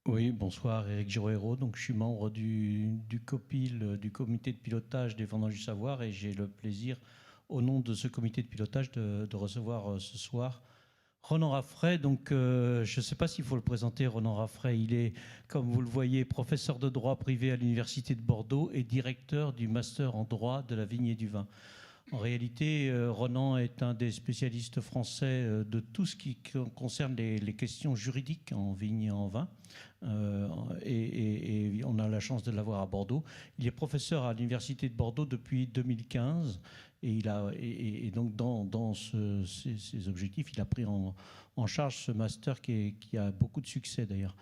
Oui, bonsoir, Éric Girohéro. Donc, je suis membre du COPIL, du comité de pilotage des Vendanges du Savoir, et j'ai le plaisir, au nom de ce comité de pilotage, de recevoir ce soir Ronan Raffray. Donc, je ne sais pas s'il faut le présenter, Ronan Raffray. Il est, comme vous le voyez, professeur de droit privé à l'Université de Bordeaux et directeur du master en droit de la vigne et du vin. En réalité, Ronan est un des spécialistes français de tout ce qui concerne les questions juridiques en vigne et en vin. Et on a la chance de l'avoir à Bordeaux. Il est professeur à l'Université de Bordeaux depuis 2015. Et donc, dans ces objectifs, il a pris en charge ce master qui a beaucoup de succès d'ailleurs.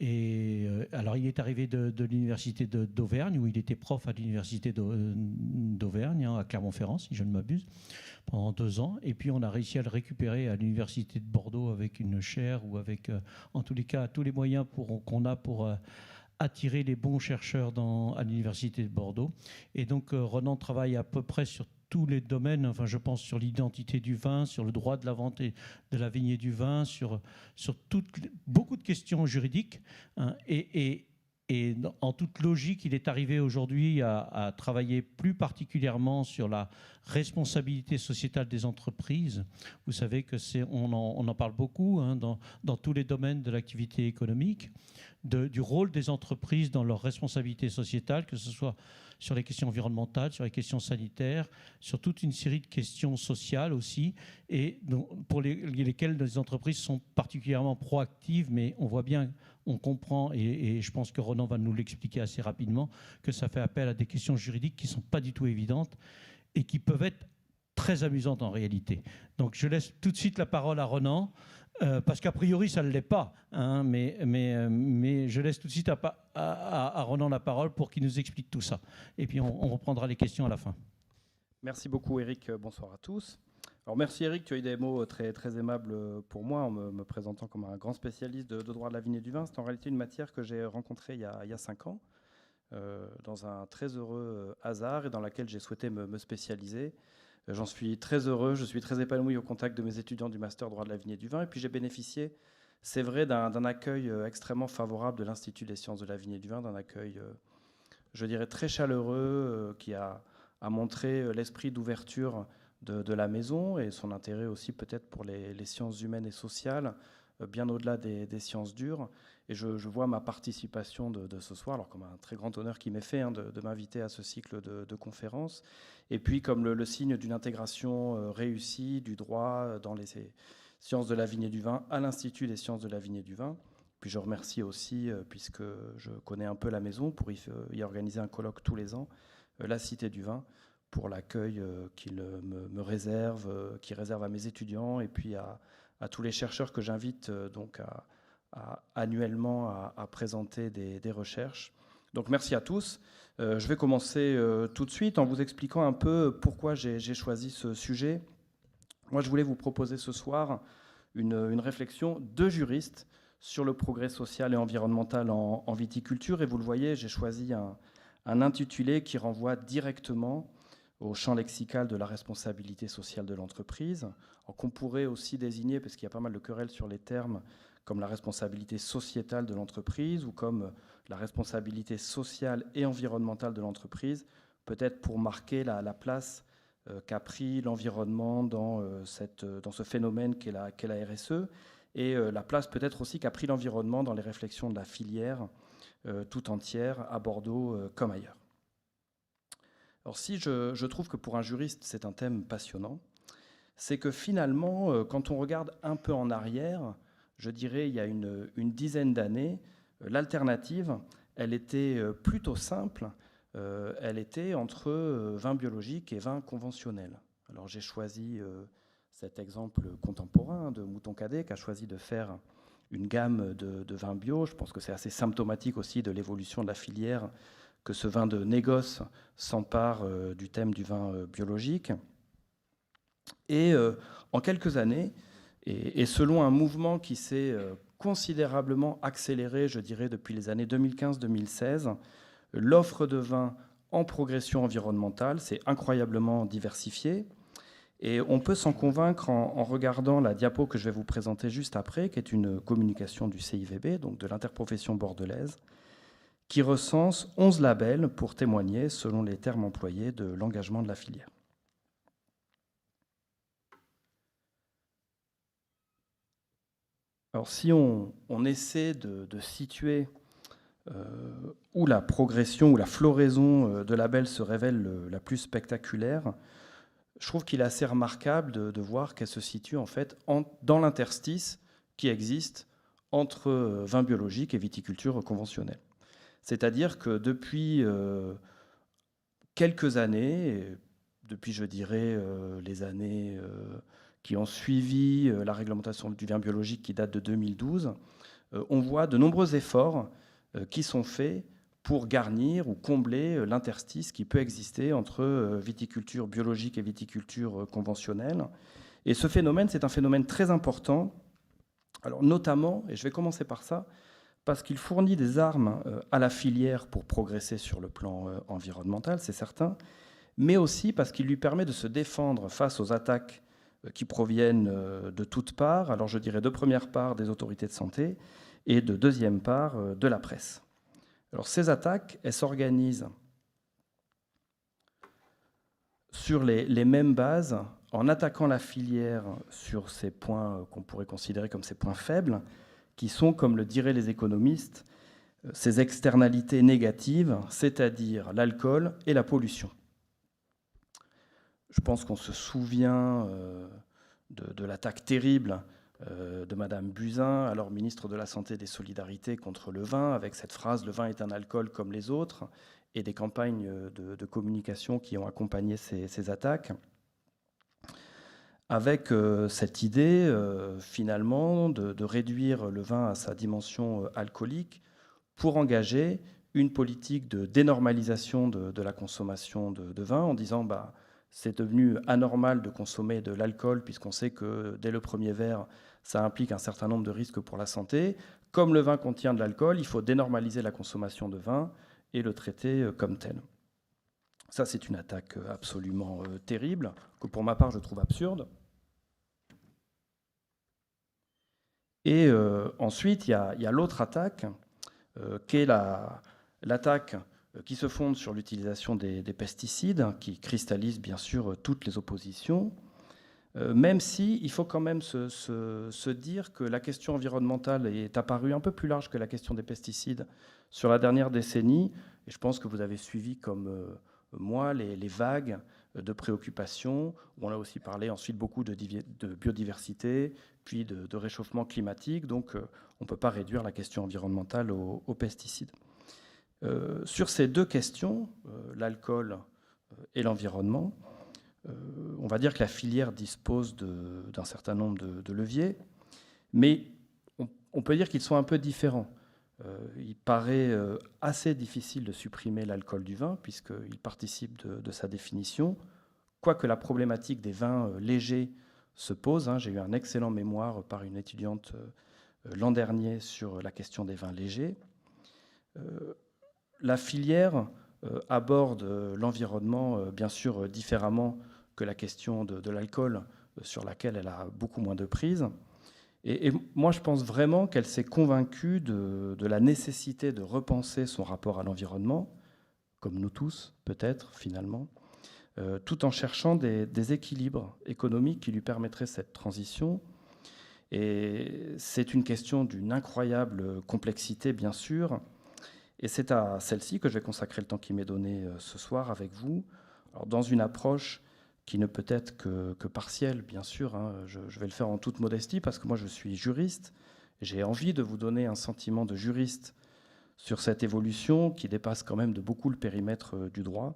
Et alors, il est arrivé de l'université d'Auvergne, où il était prof à l'université d'Auvergne, à Clermont-Ferrand, si je ne m'abuse, pendant 2 ans. Et puis, on a réussi à le récupérer à l'université de Bordeaux avec une chaire ou avec, en tous les cas, tous les moyens qu'on a pour attirer les bons chercheurs à l'université de Bordeaux. Et donc, Ronan travaille à peu près sur tous les domaines, enfin je pense sur l'identité du vin, sur le droit de la vente et de la vigne et du vin, sur beaucoup de questions juridiques. Hein, et en toute logique, il est arrivé aujourd'hui à travailler plus particulièrement sur la responsabilité sociétale des entreprises. Vous savez que on en parle beaucoup, hein, dans tous les domaines de l'activité économique, du rôle des entreprises dans leur responsabilité sociétale, que ce soit sur les questions environnementales, sur les questions sanitaires, sur toute une série de questions sociales aussi, et pour lesquelles les entreprises sont particulièrement proactives, mais on voit bien, on comprend, et je pense que Ronan va nous l'expliquer assez rapidement, que ça fait appel à des questions juridiques qui ne sont pas du tout évidentes et qui peuvent être très amusantes en réalité. Donc je laisse tout de suite la parole à Ronan. Parce qu'a priori, ça ne l'est pas. Hein, mais je laisse tout de suite à Ronan la parole pour qu'il nous explique tout ça. Et puis, on reprendra les questions à la fin. Merci beaucoup Eric, bonsoir à tous. Alors merci Eric, tu as eu des mots très, très aimables pour moi en me présentant comme un grand spécialiste de droit de la vigne et du vin. C'est en réalité une matière que j'ai rencontrée il y a 5 ans, dans un très heureux hasard et dans laquelle j'ai souhaité me spécialiser. J'en suis très heureux, je suis très épanoui au contact de mes étudiants du master droit de la vigne et du vin. Et puis j'ai bénéficié, c'est vrai, d'un accueil extrêmement favorable de l'Institut des sciences de la vigne et du vin, d'un accueil, je dirais, très chaleureux, qui a montré l'esprit d'ouverture de la maison et son intérêt aussi peut-être pour les sciences humaines et sociales, bien au-delà des sciences dures. Et je vois ma participation de ce soir, alors comme un très grand honneur qui m'est fait, hein, de m'inviter à ce cycle de conférences, et puis comme le signe d'une intégration réussie du droit dans les sciences de la vigne et du vin à l'Institut des sciences de la vigne et du vin. Puis je remercie aussi, puisque je connais un peu la maison, pour y organiser un colloque tous les ans, la Cité du Vin, pour l'accueil qu'il me réserve, qu'il réserve à mes étudiants et puis à tous les chercheurs que j'invite donc annuellement à présenter des recherches. Donc merci à tous. Je vais commencer tout de suite en vous expliquant un peu pourquoi j'ai choisi ce sujet. Moi, je voulais vous proposer ce soir une réflexion de juriste sur le progrès social et environnemental en viticulture. Et vous le voyez, j'ai choisi un intitulé qui renvoie directement au champ lexical de la responsabilité sociale de l'entreprise, qu'on pourrait aussi désigner, parce qu'il y a pas mal de querelles sur les termes, comme la responsabilité sociétale de l'entreprise ou comme la responsabilité sociale et environnementale de l'entreprise, peut-être pour marquer la place qu'a pris l'environnement dans ce phénomène qu'est la RSE, et la place peut-être aussi qu'a pris l'environnement dans les réflexions de la filière tout entière, à Bordeaux comme ailleurs. Alors si je trouve que pour un juriste c'est un thème passionnant, c'est que finalement, quand on regarde un peu en arrière, je dirais il y a une dizaine d'années, l'alternative, elle était plutôt simple, elle était entre vin biologique et vin conventionnel. Alors j'ai choisi cet exemple contemporain de Mouton Cadet qui a choisi de faire une gamme de vins bio. Je pense que c'est assez symptomatique aussi de l'évolution de la filière que ce vin de négoce s'empare du thème du vin biologique. Et en quelques années, et selon un mouvement qui s'est considérablement accéléré, je dirais, depuis les années 2015-2016, l'offre de vin en progression environnementale s'est incroyablement diversifiée. Et on peut s'en convaincre en regardant la diapo que je vais vous présenter juste après, qui est une communication du CIVB, donc de l'interprofession bordelaise, qui recense 11 labels pour témoigner, selon les termes employés, de l'engagement de la filière. Alors si on essaie de situer où la progression ou la floraison de labels se révèle la plus spectaculaire, je trouve qu'il est assez remarquable de voir qu'elle se situe en fait dans l'interstice qui existe entre vin biologique et viticulture conventionnelle. C'est-à-dire que depuis quelques années, depuis je dirais les années qui ont suivi la réglementation du vin biologique qui date de 2012, on voit de nombreux efforts qui sont faits pour garnir ou combler l'interstice qui peut exister entre viticulture biologique et viticulture conventionnelle. Et ce phénomène, c'est un phénomène très important, alors notamment, et je vais commencer par ça, parce qu'il fournit des armes à la filière pour progresser sur le plan environnemental, c'est certain, mais aussi parce qu'il lui permet de se défendre face aux attaques qui proviennent de toutes parts, alors je dirais de première part des autorités de santé et de deuxième part de la presse. Alors ces attaques, elles s'organisent sur les mêmes bases, en attaquant la filière sur ces points qu'on pourrait considérer comme ces points faibles, qui sont, comme le diraient les économistes, ces externalités négatives, c'est-à-dire l'alcool et la pollution. Je pense qu'on se souvient de l'attaque terrible de Madame Buzyn, alors ministre de la Santé et des Solidarités, contre le vin, avec cette phrase « le vin est un alcool comme les autres », et des campagnes de communication qui ont accompagné ces attaques, avec cette idée, finalement, de réduire le vin à sa dimension alcoolique pour engager une politique de dénormalisation de la consommation de vin, en disant c'est devenu anormal de consommer de l'alcool, puisqu'on sait que dès le premier verre, ça implique un certain nombre de risques pour la santé. Comme le vin contient de l'alcool, il faut dénormaliser la consommation de vin et le traiter comme tel. Ça, c'est une attaque absolument terrible, que pour ma part, je trouve absurde. Et ensuite, il y a l'autre attaque, qui est l'attaque qui se fonde sur l'utilisation des pesticides, qui cristallise bien sûr toutes les oppositions, même si il faut quand même se dire que la question environnementale est apparue un peu plus large que la question des pesticides sur la dernière décennie, et je pense que vous avez suivi comme moi les vagues de préoccupations, où on a aussi parlé ensuite beaucoup de biodiversité, puis de réchauffement climatique, donc on ne peut pas réduire la question environnementale aux pesticides. Sur ces deux questions, l'alcool et l'environnement, on va dire que la filière dispose d'un certain nombre de leviers, mais on peut dire qu'ils sont un peu différents. Il paraît assez difficile de supprimer l'alcool du vin, puisqu'il participe de sa définition, quoique la problématique des vins légers se pose. J'ai eu un excellent mémoire par une étudiante l'an dernier sur la question des vins légers. La filière aborde l'environnement, bien sûr, différemment que la question de l'alcool, sur laquelle elle a beaucoup moins de prise. Et moi, je pense vraiment qu'elle s'est convaincue de la nécessité de repenser son rapport à l'environnement, comme nous tous, peut-être, finalement, tout en cherchant des équilibres économiques qui lui permettraient cette transition. Et c'est une question d'une incroyable complexité, bien sûr, et c'est à celle-ci que je vais consacrer le temps qui m'est donné ce soir avec vous, alors dans une approche qui ne peut être que partielle, bien sûr. Je vais le faire en toute modestie, parce que moi je suis juriste, et j'ai envie de vous donner un sentiment de juriste sur cette évolution qui dépasse quand même de beaucoup le périmètre du droit,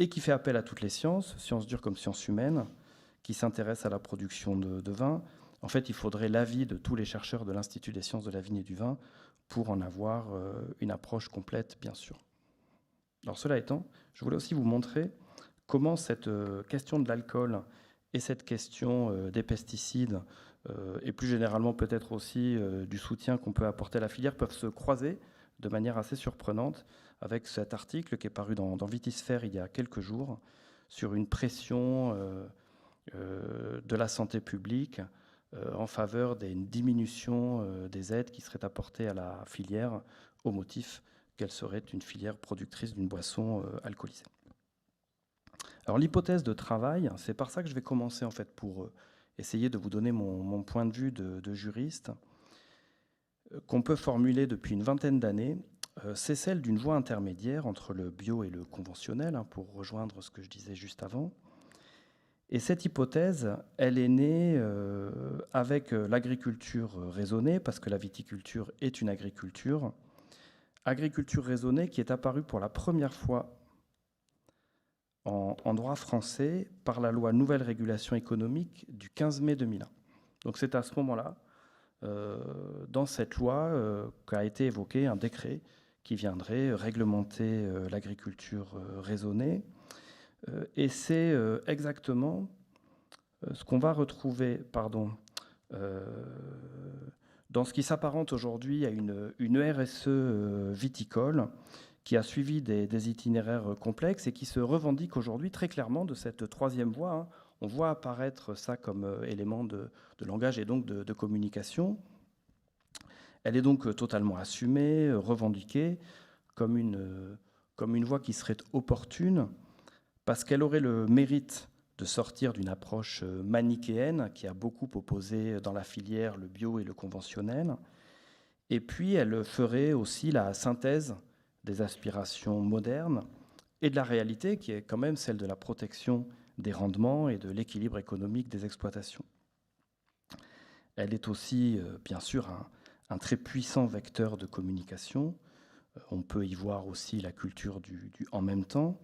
et qui fait appel à toutes les sciences dures comme sciences humaines, qui s'intéressent à la production de vin. En fait, il faudrait l'avis de tous les chercheurs de l'Institut des sciences de la vigne et du vin pour en avoir une approche complète, bien sûr. Alors cela étant, je voulais aussi vous montrer comment cette question de l'alcool et cette question des pesticides, et plus généralement peut-être aussi du soutien qu'on peut apporter à la filière, peuvent se croiser de manière assez surprenante avec cet article qui est paru dans Vitisphère il y a quelques jours, sur une pression de la santé publique en faveur d'une diminution des aides qui seraient apportées à la filière au motif qu'elle serait une filière productrice d'une boisson alcoolisée. Alors l'hypothèse de travail, c'est par ça que je vais commencer en fait pour essayer de vous donner mon point de vue de juriste, qu'on peut formuler depuis une vingtaine d'années, c'est celle d'une voie intermédiaire entre le bio et le conventionnel, hein, pour rejoindre ce que je disais juste avant. Et cette hypothèse, elle est née avec l'agriculture raisonnée, parce que la viticulture est une agriculture raisonnée qui est apparue pour la première fois en droit français par la loi Nouvelle Régulation économique du 15 mai 2001. Donc c'est à ce moment-là, dans cette loi, qu'a été évoqué un décret qui viendrait réglementer l'agriculture raisonnée. Et c'est exactement ce qu'on va retrouver dans ce qui s'apparente aujourd'hui à une RSE viticole qui a suivi des itinéraires complexes et qui se revendique aujourd'hui très clairement de cette troisième voie, hein. On voit apparaître ça comme élément de langage et donc de communication. Elle est donc totalement assumée, revendiquée comme une voie qui serait opportune parce qu'elle aurait le mérite de sortir d'une approche manichéenne qui a beaucoup opposé dans la filière le bio et le conventionnel. Et puis, elle ferait aussi la synthèse des aspirations modernes et de la réalité qui est quand même celle de la protection des rendements et de l'équilibre économique des exploitations. Elle est aussi, bien sûr, un très puissant vecteur de communication. On peut y voir aussi la culture du en même temps.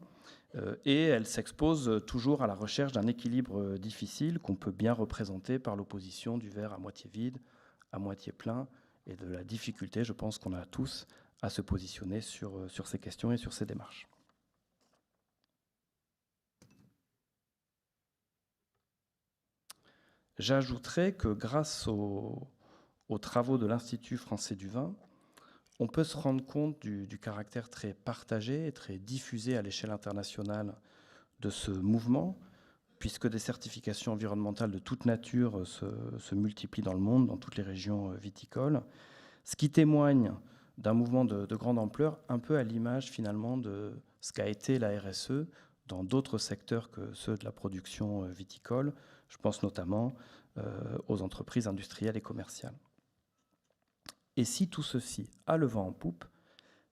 Et elle s'expose toujours à la recherche d'un équilibre difficile qu'on peut bien représenter par l'opposition du verre à moitié vide, à moitié plein, et de la difficulté, je pense qu'on a tous, à se positionner sur ces questions et sur ces démarches. J'ajouterais que grâce aux travaux de l'Institut français du vin, on peut se rendre compte du caractère très partagé et très diffusé à l'échelle internationale de ce mouvement, puisque des certifications environnementales de toute nature se multiplient dans le monde, dans toutes les régions viticoles, ce qui témoigne d'un mouvement de grande ampleur, un peu à l'image finalement de ce qu'a été la RSE dans d'autres secteurs que ceux de la production viticole. Je pense notamment aux entreprises industrielles et commerciales. Et si tout ceci a le vent en poupe,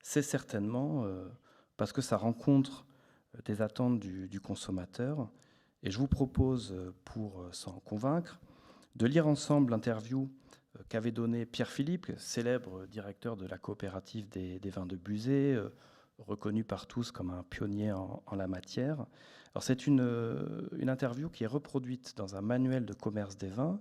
c'est certainement parce que ça rencontre des attentes du consommateur. Et je vous propose, pour s'en convaincre, de lire ensemble l'interview qu'avait donnée Pierre Philippe, célèbre directeur de la coopérative des vins de Buzet, reconnu par tous comme un pionnier en la matière. Alors c'est une interview qui est reproduite dans un manuel de commerce des vins,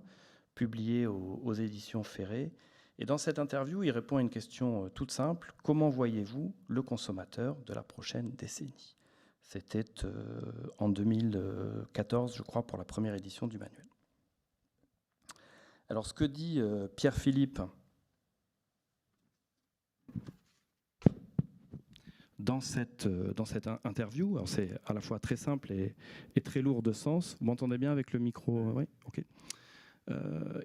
publié aux éditions Ferré. Et dans cette interview, il répond à une question toute simple. Comment voyez-vous le consommateur de la prochaine décennie ? C'était en 2014, je crois, pour la première édition du manuel. Alors, ce que dit Pierre Philippe dans cette interview, alors c'est à la fois très simple et très lourd de sens. Vous m'entendez bien avec le micro ? Oui, ok.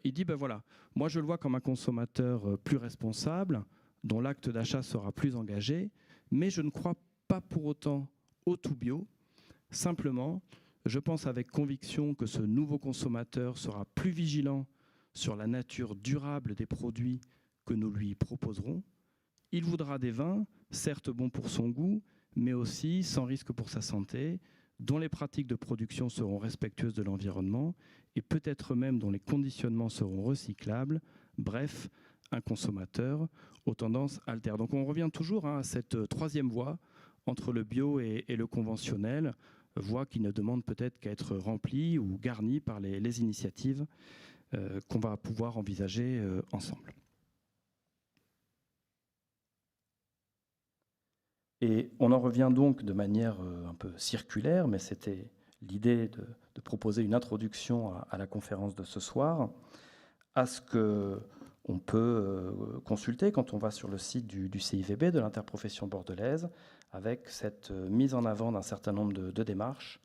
Il dit, ben voilà, moi je le vois comme un consommateur plus responsable, dont l'acte d'achat sera plus engagé, mais je ne crois pas pour autant au tout bio. Simplement, je pense avec conviction que ce nouveau consommateur sera plus vigilant sur la nature durable des produits que nous lui proposerons. Il voudra des vins, certes bons pour son goût, mais aussi sans risque pour sa santé, dont les pratiques de production seront respectueuses de l'environnement et peut-être même dont les conditionnements seront recyclables. Bref, un consommateur aux tendances altères. Donc on revient toujours à cette troisième voie entre le bio et le conventionnel, voie qui ne demande peut-être qu'à être remplie ou garnie par les initiatives qu'on va pouvoir envisager ensemble. Et on en revient donc de manière un peu circulaire, mais c'était l'idée de proposer une introduction à la conférence de ce soir, à ce qu'on peut consulter quand on va sur le site du CIVB, de l'interprofession bordelaise, avec cette mise en avant d'un certain nombre de démarches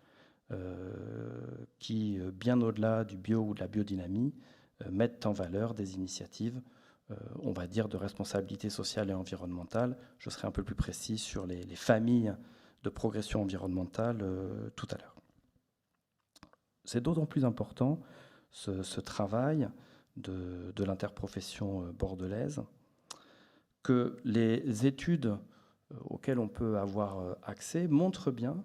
qui, bien au-delà du bio ou de la biodynamie, mettent en valeur des initiatives, on va dire, de responsabilité sociale et environnementale. Je serai un peu plus précis sur les familles de progression environnementale tout à l'heure. C'est d'autant plus important, ce travail de l'interprofession bordelaise, que les études auxquelles on peut avoir accès montrent bien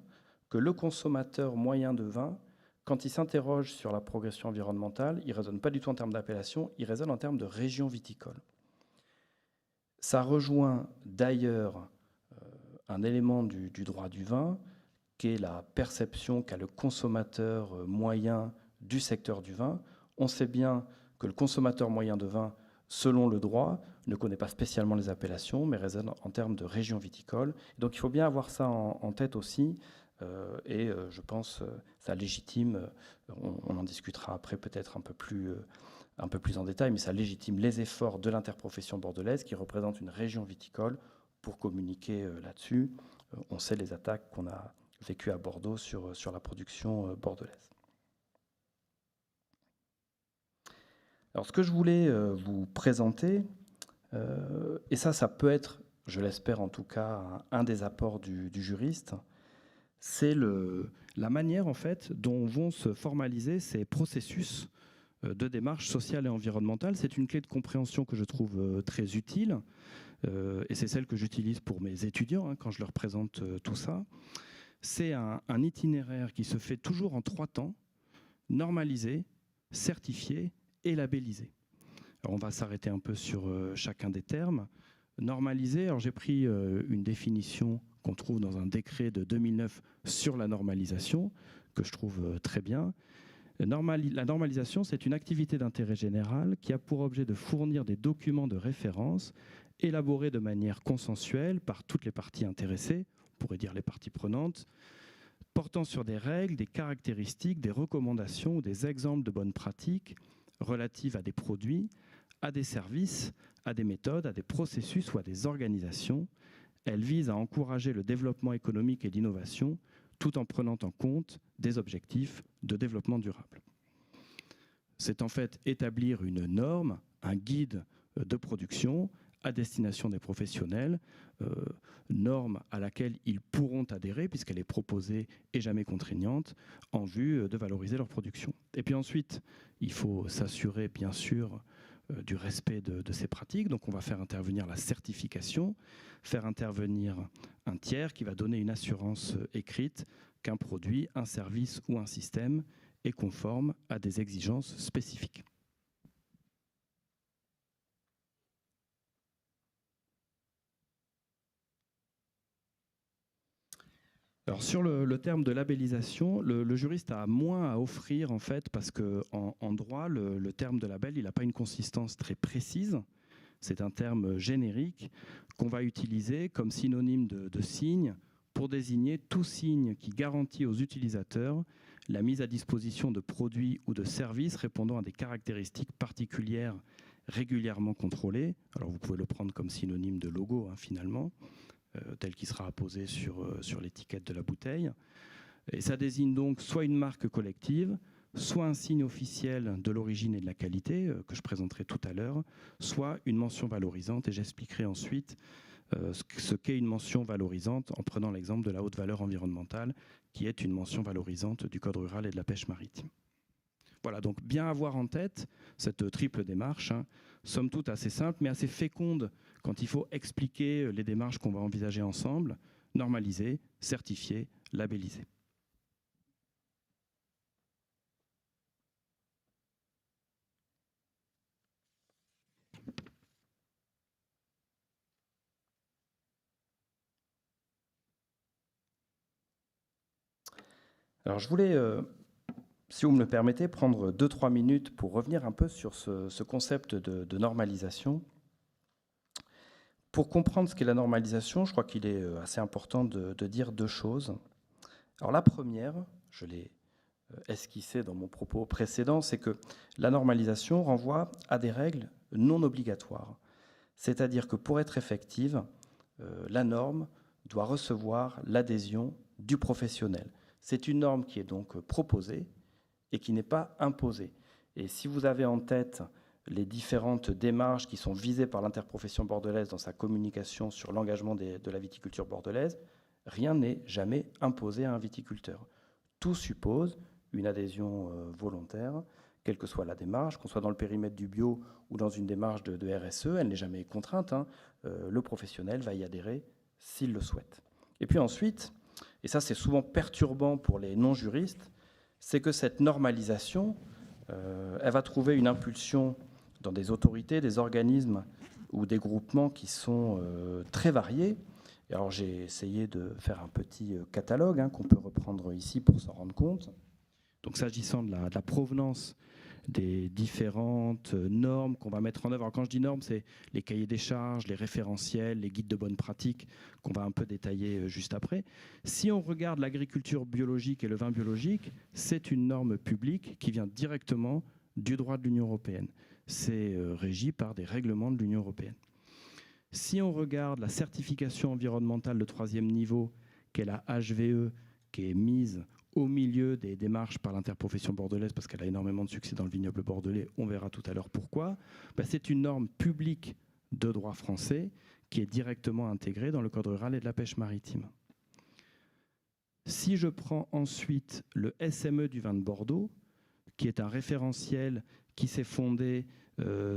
que le consommateur moyen de vin, quand il s'interroge sur la progression environnementale, il ne raisonne pas du tout en termes d'appellation, il raisonne en termes de région viticole. Ça rejoint d'ailleurs un élément du droit du vin, qui est la perception qu'a le consommateur moyen du secteur du vin. On sait bien que le consommateur moyen de vin, selon le droit, ne connaît pas spécialement les appellations, mais raisonne en termes de région viticole. Donc il faut bien avoir ça en tête aussi, et je pense ça légitime, on en discutera après peut-être un peu plus en détail, mais ça légitime les efforts de l'interprofession bordelaise qui représente une région viticole pour communiquer là-dessus. On sait les attaques qu'on a vécues à Bordeaux sur la production bordelaise. Alors ce que je voulais vous présenter, et ça peut être, je l'espère en tout cas, un des apports du juriste, c'est la manière en fait dont vont se formaliser ces processus de démarche sociale et environnementale. C'est une clé de compréhension que je trouve très utile, et c'est celle que j'utilise pour mes étudiants quand je leur présente tout ça. C'est un itinéraire qui se fait toujours en 3 temps: normalisé, certifié et labellisé. Alors on va s'arrêter un peu sur chacun des termes. Normalisé, alors j'ai pris une définition qu'on trouve dans un décret de 2009 sur la normalisation, que je trouve très bien. La normalisation, c'est une activité d'intérêt général qui a pour objet de fournir des documents de référence élaborés de manière consensuelle par toutes les parties intéressées, on pourrait dire les parties prenantes, portant sur des règles, des caractéristiques, des recommandations ou des exemples de bonnes pratiques relatives à des produits, à des services, à des méthodes, à des processus ou à des organisations. Elle vise à encourager le développement économique et l'innovation tout en prenant en compte des objectifs de développement durable. C'est en fait établir une norme, un guide de production à destination des professionnels, norme à laquelle ils pourront adhérer puisqu'elle est proposée et jamais contraignante en vue de valoriser leur production. Et puis ensuite, il faut s'assurer bien sûr du respect de ces pratiques. Donc on va faire intervenir la certification, faire intervenir un tiers qui va donner une assurance écrite qu'un produit, un service ou un système est conforme à des exigences spécifiques. Alors sur le terme de labellisation, le juriste a moins à offrir en fait parce qu'en droit, le terme de label, il n'a pas une consistance très précise. C'est un terme générique qu'on va utiliser comme synonyme de signe pour désigner tout signe qui garantit aux utilisateurs la mise à disposition de produits ou de services répondant à des caractéristiques particulières régulièrement contrôlées. Alors vous pouvez le prendre comme synonyme de logo finalement, tel qu'il sera apposé sur l'étiquette de la bouteille. Et ça désigne donc soit une marque collective, soit un signe officiel de l'origine et de la qualité, que je présenterai tout à l'heure, soit une mention valorisante, et j'expliquerai ensuite ce qu'est une mention valorisante en prenant l'exemple de la haute valeur environnementale, qui est une mention valorisante du Code rural et de la pêche maritime. Voilà, donc bien avoir en tête cette triple démarche, somme toute assez simple, mais assez féconde quand il faut expliquer les démarches qu'on va envisager ensemble: normaliser, certifier, labelliser. Alors je voulais, si vous me le permettez, prendre 2-3 minutes pour revenir un peu sur ce concept de normalisation. Pour comprendre ce qu'est la normalisation, je crois qu'il est assez important de dire 2 choses. Alors la première, je l'ai esquissé dans mon propos précédent, c'est que la normalisation renvoie à des règles non obligatoires. C'est-à-dire que pour être effective, la norme doit recevoir l'adhésion du professionnel. C'est une norme qui est donc proposée et qui n'est pas imposée. Et si vous avez en tête les différentes démarches qui sont visées par l'interprofession bordelaise dans sa communication sur l'engagement de la viticulture bordelaise, rien n'est jamais imposé à un viticulteur. Tout suppose une adhésion volontaire, quelle que soit la démarche, qu'on soit dans le périmètre du bio ou dans une démarche de RSE, elle n'est jamais contrainte. Le professionnel va y adhérer s'il le souhaite. Et puis ensuite, et ça c'est souvent perturbant pour les non-juristes, c'est que cette normalisation, elle va trouver une impulsion dans des autorités, des organismes ou des groupements qui sont très variés. Et alors j'ai essayé de faire un petit catalogue qu'on peut reprendre ici pour s'en rendre compte. Donc s'agissant de la provenance des différentes normes qu'on va mettre en œuvre. Alors quand je dis normes, c'est les cahiers des charges, les référentiels, les guides de bonne pratique qu'on va un peu détailler juste après. Si on regarde l'agriculture biologique et le vin biologique, c'est une norme publique qui vient directement du droit de l'Union européenne. C'est régi par des règlements de l'Union européenne. Si on regarde la certification environnementale de 3e niveau, qui est la HVE, qui est mise au milieu des démarches par l'interprofession bordelaise, parce qu'elle a énormément de succès dans le vignoble bordelais, on verra tout à l'heure pourquoi, c'est une norme publique de droit français qui est directement intégrée dans le Code rural et de la pêche maritime. Si je prends ensuite le SME du vin de Bordeaux, qui est un référentiel qui s'est fondé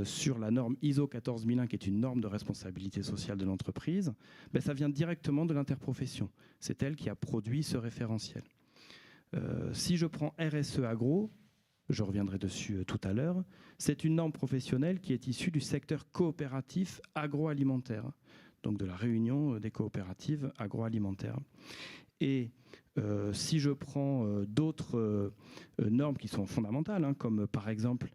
sur la norme ISO 14001, qui est une norme de responsabilité sociale de l'entreprise, ça vient directement de l'interprofession. C'est elle qui a produit ce référentiel. Si je prends RSE Agro, je reviendrai dessus tout à l'heure, c'est une norme professionnelle qui est issue du secteur coopératif agroalimentaire, donc de la réunion des coopératives agroalimentaires. Et si je prends d'autres normes qui sont fondamentales, comme par exemple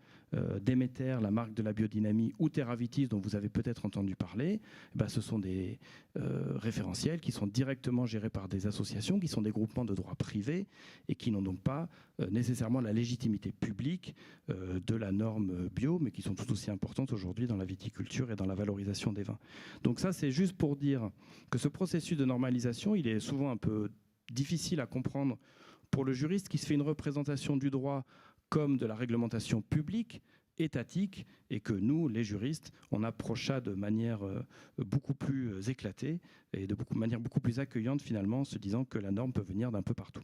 Déméter, la marque de la biodynamie, ou Terravitis, dont vous avez peut-être entendu parler, ce sont des référentiels qui sont directement gérés par des associations, qui sont des groupements de droit privé et qui n'ont donc pas nécessairement la légitimité publique de la norme bio, mais qui sont tout aussi importantes aujourd'hui dans la viticulture et dans la valorisation des vins. Donc ça, c'est juste pour dire que ce processus de normalisation, il est souvent un peu difficile à comprendre pour le juriste qui se fait une représentation du droit comme de la réglementation publique, étatique, et que nous, les juristes, on approche ça de manière beaucoup plus éclatée et de manière beaucoup plus accueillante finalement, en se disant que la norme peut venir d'un peu partout.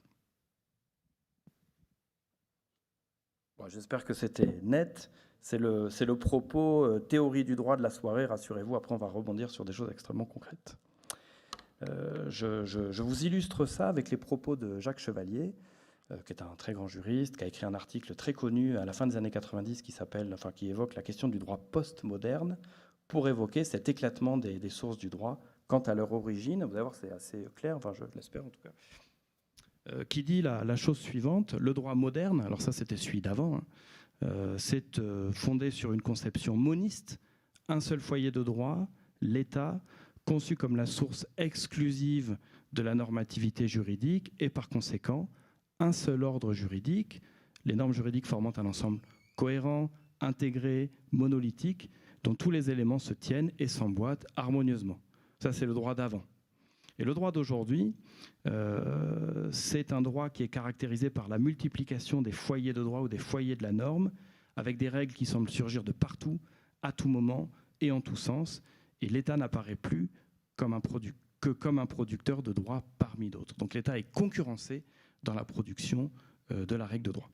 Bon, j'espère que c'était net. C'est le propos théorie du droit de la soirée, rassurez-vous. Après, on va rebondir sur des choses extrêmement concrètes. Je vous illustre ça avec les propos de Jacques Chevalier, qui est un très grand juriste, qui a écrit un article très connu à la fin des années 90 qui évoque la question du droit post-moderne pour évoquer cet éclatement des sources du droit quant à leur origine. Vous allez voir, c'est assez clair, je l'espère en tout cas. Qui dit la chose suivante: le droit moderne, alors ça c'était celui d'avant, c'est fondé sur une conception moniste, un seul foyer de droit, l'État, conçu comme la source exclusive de la normativité juridique et par conséquent un seul ordre juridique, les normes juridiques formant un ensemble cohérent, intégré, monolithique, dont tous les éléments se tiennent et s'emboîtent harmonieusement. Ça, c'est le droit d'avant. Et le droit d'aujourd'hui, c'est un droit qui est caractérisé par la multiplication des foyers de droit ou des foyers de la norme, avec des règles qui semblent surgir de partout, à tout moment et en tous sens. Et l'État n'apparaît plus comme un producteur de droit parmi d'autres. Donc l'État est concurrencé dans la production de la règle de droit.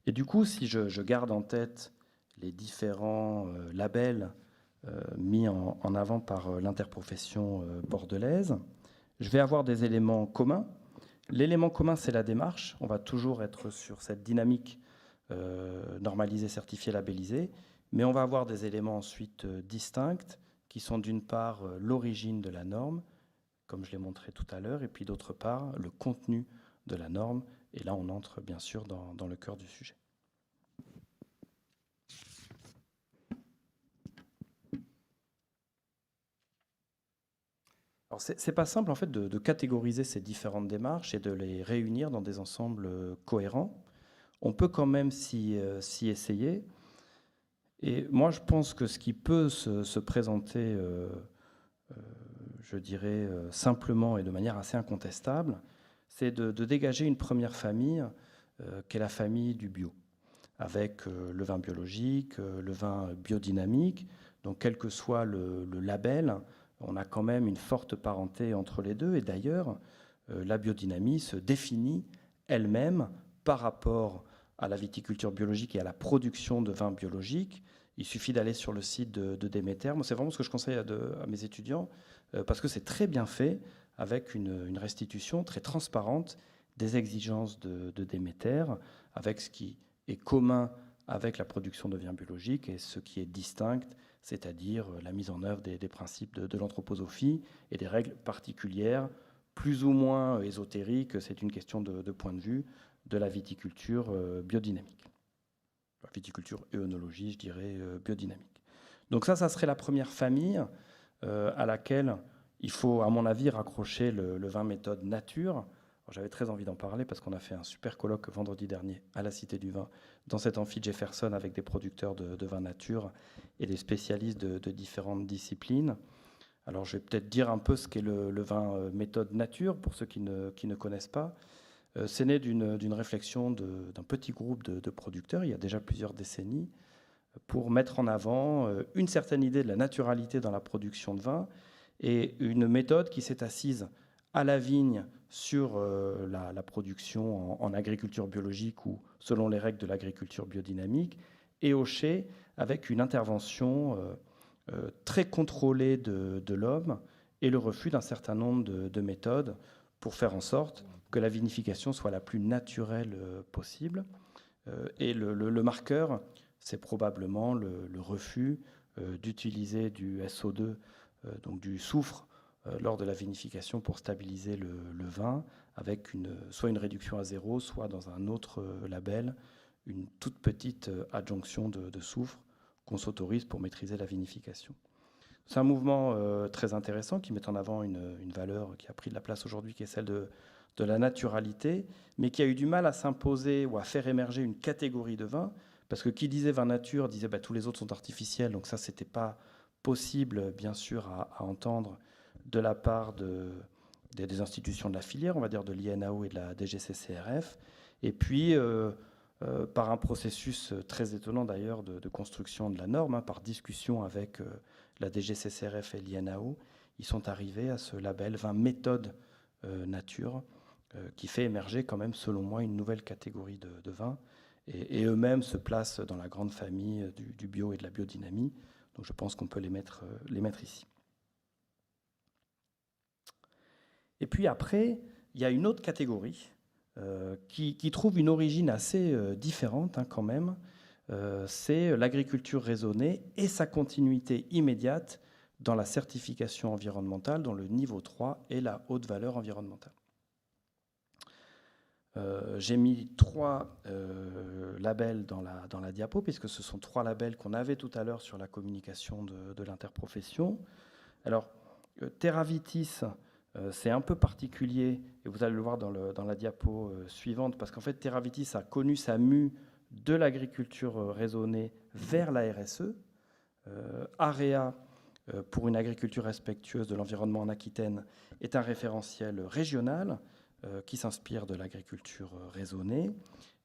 Et du coup, si je garde en tête les différents labels mis en avant par l'interprofession bordelaise, je vais avoir des éléments communs. L'élément commun, c'est la démarche. On va toujours être sur cette dynamique normalisée, certifiée, labellisée. Mais on va avoir des éléments ensuite distincts qui sont d'une part l'origine de la norme, comme je l'ai montré tout à l'heure, et puis d'autre part le contenu de la norme. Et là, on entre bien sûr dans le cœur du sujet. Alors, c'est pas simple en fait de catégoriser ces différentes démarches et de les réunir dans des ensembles cohérents. On peut quand même s'y essayer. Et moi, je pense que ce qui peut se présenter, je dirais, simplement et de manière assez incontestable, c'est de dégager une première famille, qui est la famille du bio, avec le vin biologique, le vin biodynamique. Donc, quel que soit le label, on a quand même une forte parenté entre les deux. Et d'ailleurs, la biodynamie se définit elle-même par rapport à la viticulture biologique et à la production de vins biologiques. Il suffit d'aller sur le site de Déméter. Moi, c'est vraiment ce que je conseille à mes étudiants, parce que c'est très bien fait, avec une restitution très transparente des exigences de Déméter, avec ce qui est commun avec la production de vins biologiques et ce qui est distinct, c'est-à-dire la mise en œuvre des principes de l'anthroposophie et des règles particulières, plus ou moins ésotériques, c'est une question de point de vue, de la viticulture biodynamique. La viticulture œnologie, je dirais, biodynamique. Donc ça serait la première famille à laquelle il faut, à mon avis, raccrocher le vin méthode nature. J'avais très envie d'en parler parce qu'on a fait un super colloque vendredi dernier à la Cité du Vin, dans cet amphi Jefferson, avec des producteurs de vin nature et des spécialistes de différentes disciplines. Alors je vais peut-être dire un peu ce qu'est le vin méthode nature, pour ceux qui ne connaissent pas. C'est né d'une réflexion d'un petit groupe de producteurs, il y a déjà plusieurs décennies, pour mettre en avant une certaine idée de la naturalité dans la production de vin et une méthode qui s'est assise à la vigne sur la production en agriculture biologique ou selon les règles de l'agriculture biodynamique, et au chai avec une intervention très contrôlée de l'homme et le refus d'un certain nombre de méthodes pour faire en sorte que la vinification soit la plus naturelle possible. Et le marqueur, c'est probablement le refus d'utiliser du SO2, donc du soufre, lors de la vinification pour stabiliser le vin, avec soit une réduction à zéro, soit dans un autre label, une toute petite adjonction de soufre qu'on s'autorise pour maîtriser la vinification. C'est un mouvement très intéressant qui met en avant une valeur qui a pris de la place aujourd'hui, qui est celle de la naturalité, mais qui a eu du mal à s'imposer ou à faire émerger une catégorie de vin, parce que qui disait vin nature disait tous les autres sont artificiels, donc ça, c'était pas possible, bien sûr, à entendre de la part des institutions de la filière, on va dire de l'INAO et de la DGCCRF, et puis par un processus très étonnant d'ailleurs de construction de la norme, par discussion avec la DGCCRF et l'INAO, ils sont arrivés à ce label vin méthode nature, qui fait émerger quand même, selon moi, une nouvelle catégorie de vins, et eux-mêmes se placent dans la grande famille du bio et de la biodynamie. Donc je pense qu'on peut les mettre ici. Et puis après, il y a une autre catégorie qui trouve une origine assez différente quand même. C'est l'agriculture raisonnée et sa continuité immédiate dans la certification environnementale, dont le niveau 3 est la haute valeur environnementale. J'ai mis 3 labels dans la diapo, puisque ce sont 3 labels qu'on avait tout à l'heure sur la communication de l'interprofession. Alors, Terravitis, c'est un peu particulier, et vous allez le voir dans la diapo suivante, parce qu'en fait, Terravitis a connu sa mue de l'agriculture raisonnée vers la RSE. AREA, pour une agriculture respectueuse de l'environnement en Aquitaine, est un référentiel régional qui s'inspire de l'agriculture raisonnée.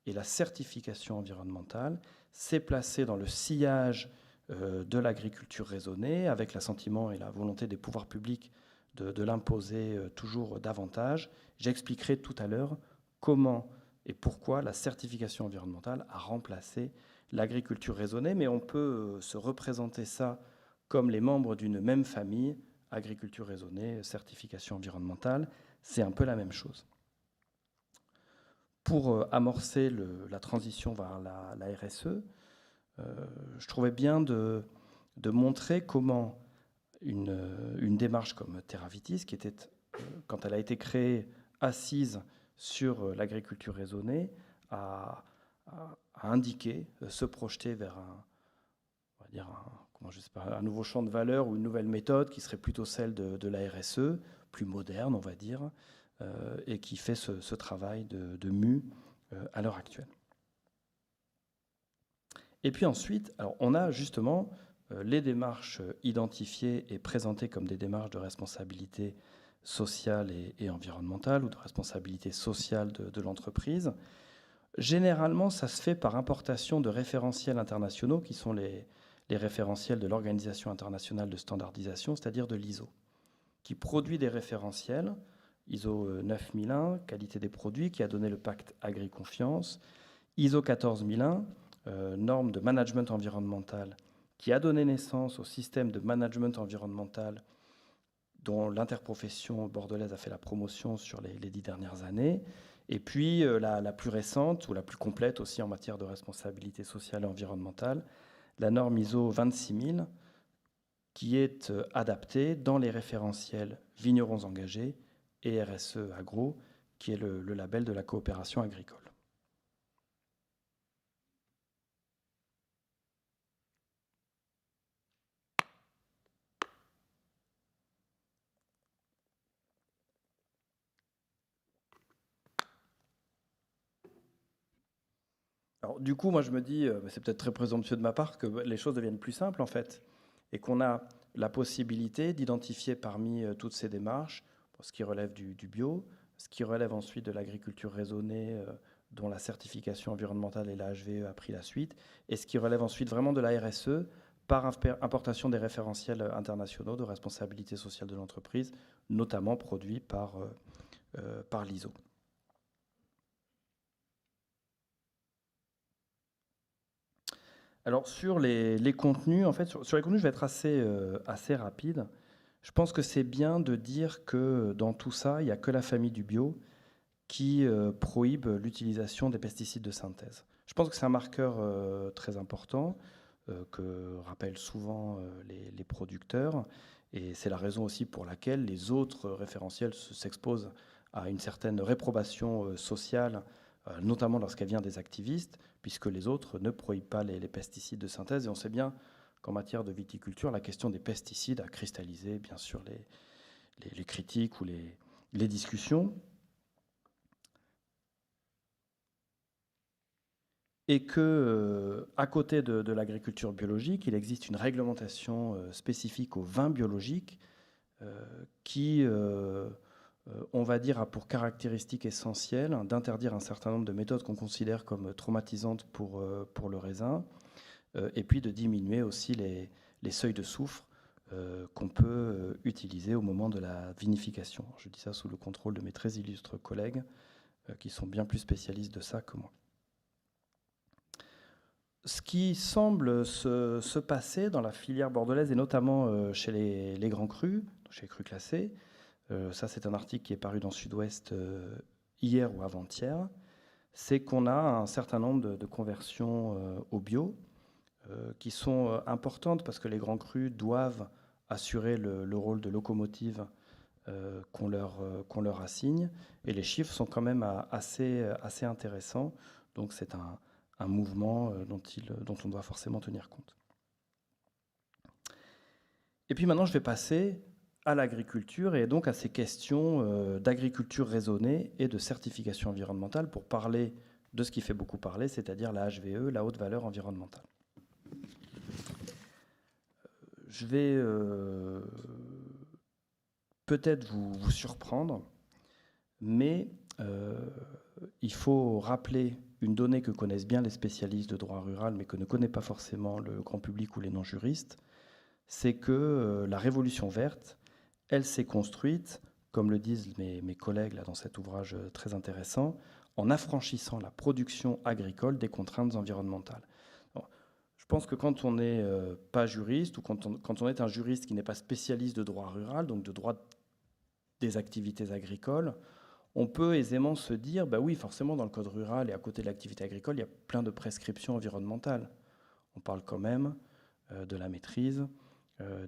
Et la certification environnementale s'est placée dans le sillage de l'agriculture raisonnée, avec l'assentiment et la volonté des pouvoirs publics de l'imposer toujours davantage. J'expliquerai tout à l'heure comment et pourquoi la certification environnementale a remplacé l'agriculture raisonnée, mais on peut se représenter ça comme les membres d'une même famille, agriculture raisonnée, certification environnementale, c'est un peu la même chose. Pour amorcer la transition vers la RSE, je trouvais bien de montrer comment une démarche comme Terravitis, qui était, quand elle a été créée, assise sur l'agriculture raisonnée, a indiqué se projeter vers on va dire un nouveau champ de valeur ou une nouvelle méthode qui serait plutôt celle de la RSE, plus moderne, on va dire, et qui fait ce travail de mue à l'heure actuelle. Et puis ensuite, alors on a justement les démarches identifiées et présentées comme des démarches de responsabilité sociale et environnementale ou de responsabilité sociale de l'entreprise. Généralement, ça se fait par importation de référentiels internationaux qui sont les référentiels de l'Organisation internationale de standardisation, c'est-à-dire de l'ISO, qui produit des référentiels, ISO 9001, qualité des produits, qui a donné le pacte Agri-Confiance, ISO 14001, norme de management environnemental, qui a donné naissance au système de management environnemental dont l'interprofession bordelaise a fait la promotion sur les 10 dernières années. Et puis la plus récente, ou la plus complète aussi en matière de responsabilité sociale et environnementale, la norme ISO 26000, qui est adaptée dans les référentiels Vignerons engagés et RSE Agro, qui est le label de la coopération agricole. Alors, du coup, moi, je me dis, c'est peut-être très présomptueux de ma part, que les choses deviennent plus simples, en fait, et qu'on a la possibilité d'identifier parmi toutes ces démarches ce qui relève du bio, ce qui relève ensuite de l'agriculture raisonnée, dont la certification environnementale et la HVE a pris la suite, et ce qui relève ensuite vraiment de la RSE, par importation des référentiels internationaux de responsabilité sociale de l'entreprise, notamment produits par l'ISO. Alors sur les contenus, en fait, sur les contenus, je vais être assez rapide. Je pense que c'est bien de dire que dans tout ça, il n'y a que la famille du bio qui prohibe l'utilisation des pesticides de synthèse. Je pense que c'est un marqueur très important que rappellent souvent les producteurs, et c'est la raison aussi pour laquelle les autres référentiels s'exposent à une certaine réprobation sociale, notamment lorsqu'elle vient des activistes, puisque les autres ne prohibent pas les pesticides de synthèse. Et on sait bien qu'en matière de viticulture, la question des pesticides a cristallisé, bien sûr, les critiques ou les discussions. Et que, à côté de l'agriculture biologique, il existe une réglementation spécifique aux vins biologiques qui, on va dire, a pour caractéristique essentielle d'interdire un certain nombre de méthodes qu'on considère comme traumatisantes pour le raisin, et puis de diminuer aussi les seuils de soufre qu'on peut utiliser au moment de la vinification. Je dis ça sous le contrôle de mes très illustres collègues qui sont bien plus spécialistes de ça que moi. Ce qui semble se passer dans la filière bordelaise, et notamment chez les grands crus, chez les crus classés, ça c'est un article qui est paru dans Sud-Ouest hier ou avant-hier, c'est qu'on a un certain nombre de conversions au bio qui sont importantes parce que les grands crus doivent assurer le rôle de locomotive qu'on leur assigne, et les chiffres sont quand même assez intéressants, donc c'est un mouvement dont on doit forcément tenir compte. Et puis maintenant, je vais passer à l'agriculture et donc à ces questions d'agriculture raisonnée et de certification environnementale pour parler de ce qui fait beaucoup parler, c'est-à-dire la HVE, la haute valeur environnementale. Je vais peut-être vous surprendre, mais il faut rappeler une donnée que connaissent bien les spécialistes de droit rural, mais que ne connaît pas forcément le grand public ou les non-juristes, c'est que la révolution verte, elle s'est construite, comme le disent mes collègues là, dans cet ouvrage très intéressant, en affranchissant la production agricole des contraintes environnementales. Alors, je pense que quand on n'est pas juriste, ou quand on est un juriste qui n'est pas spécialiste de droit rural, donc de droit des activités agricoles, on peut aisément se dire, bah oui, forcément, dans le code rural et à côté de l'activité agricole, il y a plein de prescriptions environnementales. On parle quand même de la maîtrise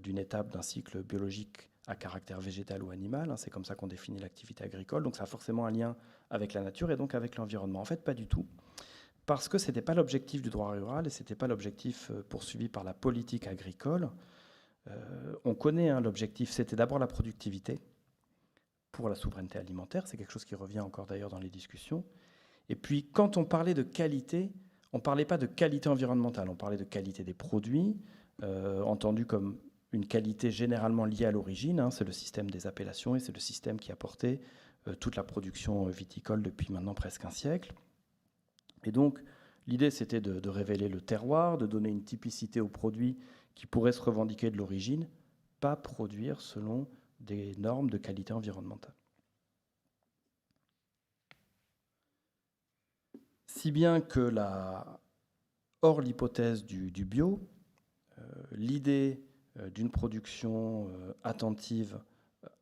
d'une étape d'un cycle biologique à caractère végétal ou animal. C'est comme ça qu'on définit l'activité agricole. Donc ça a forcément un lien avec la nature et donc avec l'environnement. En fait, pas du tout. Parce que ce n'était pas l'objectif du droit rural et ce n'était pas l'objectif poursuivi par la politique agricole. On connaît l'objectif, c'était d'abord la productivité pour la souveraineté alimentaire. C'est quelque chose qui revient encore d'ailleurs dans les discussions. Et puis, quand on parlait de qualité, on ne parlait pas de qualité environnementale, on parlait de qualité des produits, entendu comme une qualité généralement liée à l'origine. Hein, c'est le système des appellations et c'est le système qui a porté toute la production viticole depuis maintenant presque un siècle. Et donc, l'idée, c'était de révéler le terroir, de donner une typicité aux produits qui pourraient se revendiquer de l'origine, pas produire selon des normes de qualité environnementale. Si bien que, hors l'hypothèse du bio, l'idée d'une production attentive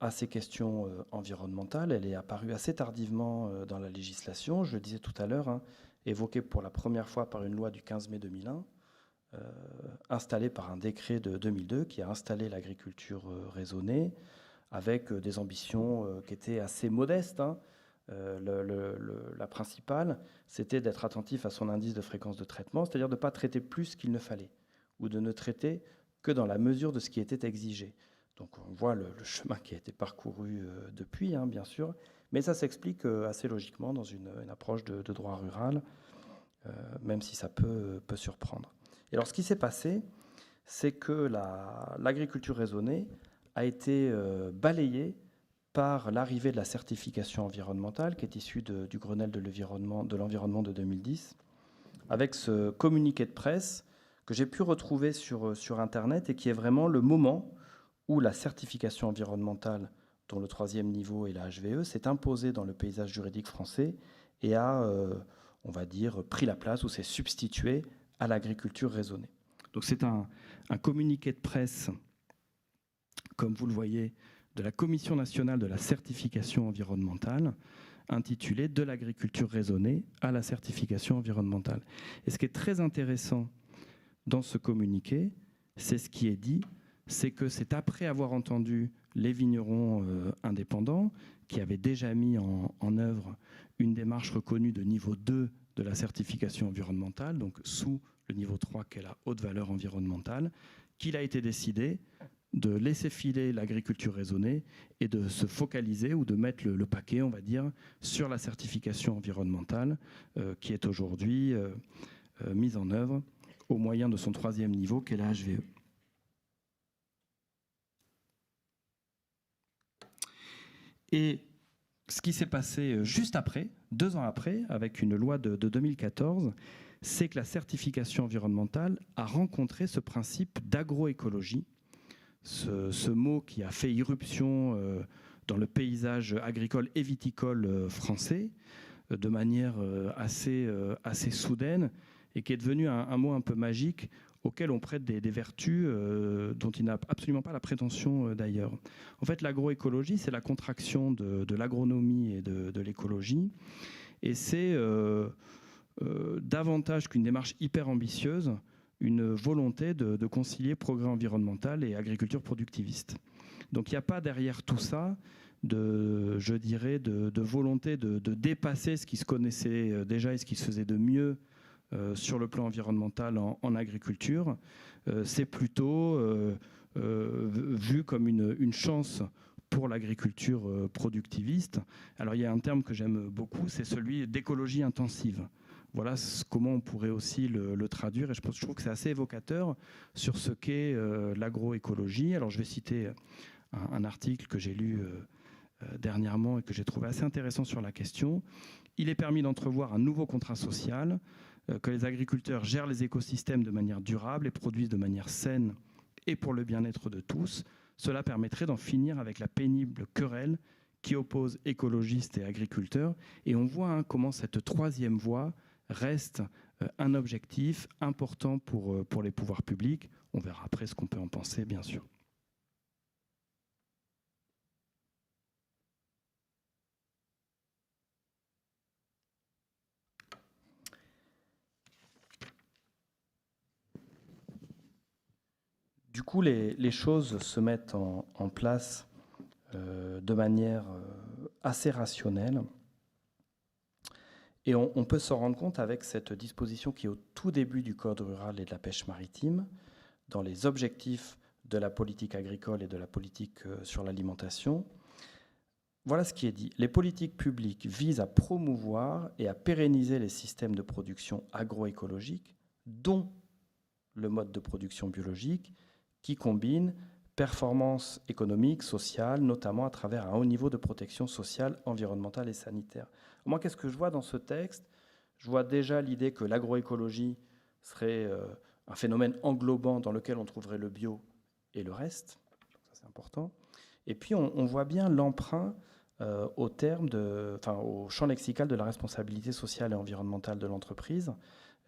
à ces questions environnementales, elle est apparue assez tardivement dans la législation, je le disais tout à l'heure, hein, évoquée pour la première fois par une loi du 15 mai 2001, installée par un décret de 2002 qui a installé l'agriculture raisonnée, avec des ambitions qui étaient assez modestes. Hein. La principale, c'était d'être attentif à son indice de fréquence de traitement, c'est-à-dire de ne pas traiter plus qu'il ne fallait, ou de ne traiter que dans la mesure de ce qui était exigé. Donc on voit le chemin qui a été parcouru depuis, hein, bien sûr, mais ça s'explique assez logiquement dans une approche de droit rural, même si ça peut surprendre. Et alors ce qui s'est passé, c'est que l'agriculture raisonnée a été balayée par l'arrivée de la certification environnementale, qui est issue du Grenelle de l'environnement de 2010, avec ce communiqué de presse que j'ai pu retrouver sur Internet et qui est vraiment le moment où la certification environnementale, dont le 3e niveau est la HVE, s'est imposée dans le paysage juridique français et a, on va dire, pris la place ou s'est substitué à l'agriculture raisonnée. Donc c'est un communiqué de presse, comme vous le voyez, de la Commission nationale de la certification environnementale, intitulé « De l'agriculture raisonnée à la certification environnementale ». Et ce qui est très intéressant dans ce communiqué, c'est ce qui est dit, c'est que c'est après avoir entendu les vignerons indépendants, qui avaient déjà mis en œuvre une démarche reconnue de niveau 2 de la certification environnementale, donc sous le niveau 3 qui est la haute valeur environnementale, qu'il a été décidé de laisser filer l'agriculture raisonnée et de se focaliser ou de mettre le paquet, on va dire, sur la certification environnementale qui est aujourd'hui mise en œuvre au moyen de son 3e niveau, qui est la HVE. Et ce qui s'est passé juste après, 2 ans après, avec une loi de 2014, c'est que la certification environnementale a rencontré ce principe d'agroécologie, ce mot qui a fait irruption dans le paysage agricole et viticole français de manière assez soudaine et qui est devenu un mot un peu magique auquel on prête des vertus dont il n'a absolument pas la prétention d'ailleurs. En fait, l'agroécologie, c'est la contraction de l'agronomie et de l'écologie, et c'est davantage qu'une démarche hyper ambitieuse, une volonté de concilier progrès environnemental et agriculture productiviste. Donc il n'y a pas derrière tout ça de volonté de dépasser ce qui se connaissait déjà et ce qui se faisait de mieux sur le plan environnemental en agriculture. C'est plutôt vu comme une chance pour l'agriculture productiviste. Alors il y a un terme que j'aime beaucoup, c'est celui d'écologie intensive. Voilà comment on pourrait aussi le traduire, et je trouve que c'est assez évocateur sur ce qu'est l'agroécologie. Alors je vais citer un article que j'ai lu dernièrement et que j'ai trouvé assez intéressant sur la question. Il est permis d'entrevoir un nouveau contrat social, que les agriculteurs gèrent les écosystèmes de manière durable et produisent de manière saine et pour le bien-être de tous. Cela permettrait d'en finir avec la pénible querelle qui oppose écologistes et agriculteurs. Et on voit comment cette 3e voie reste un objectif important pour les pouvoirs publics. On verra après ce qu'on peut en penser, bien sûr. Du coup, les choses se mettent en place de manière assez rationnelle. Et on peut s'en rendre compte avec cette disposition qui est au tout début du Code rural et de la pêche maritime, dans les objectifs de la politique agricole et de la politique sur l'alimentation. Voilà ce qui est dit. Les politiques publiques visent à promouvoir et à pérenniser les systèmes de production agroécologique, dont le mode de production biologique, qui combine performance économique, sociale, notamment à travers un haut niveau de protection sociale, environnementale et sanitaire. Moi, qu'est-ce que je vois dans ce texte? Je vois déjà l'idée que l'agroécologie serait un phénomène englobant dans lequel on trouverait le bio et le reste. Ça, c'est important. Et puis, on voit bien l'emprunt au champ lexical de la responsabilité sociale et environnementale de l'entreprise.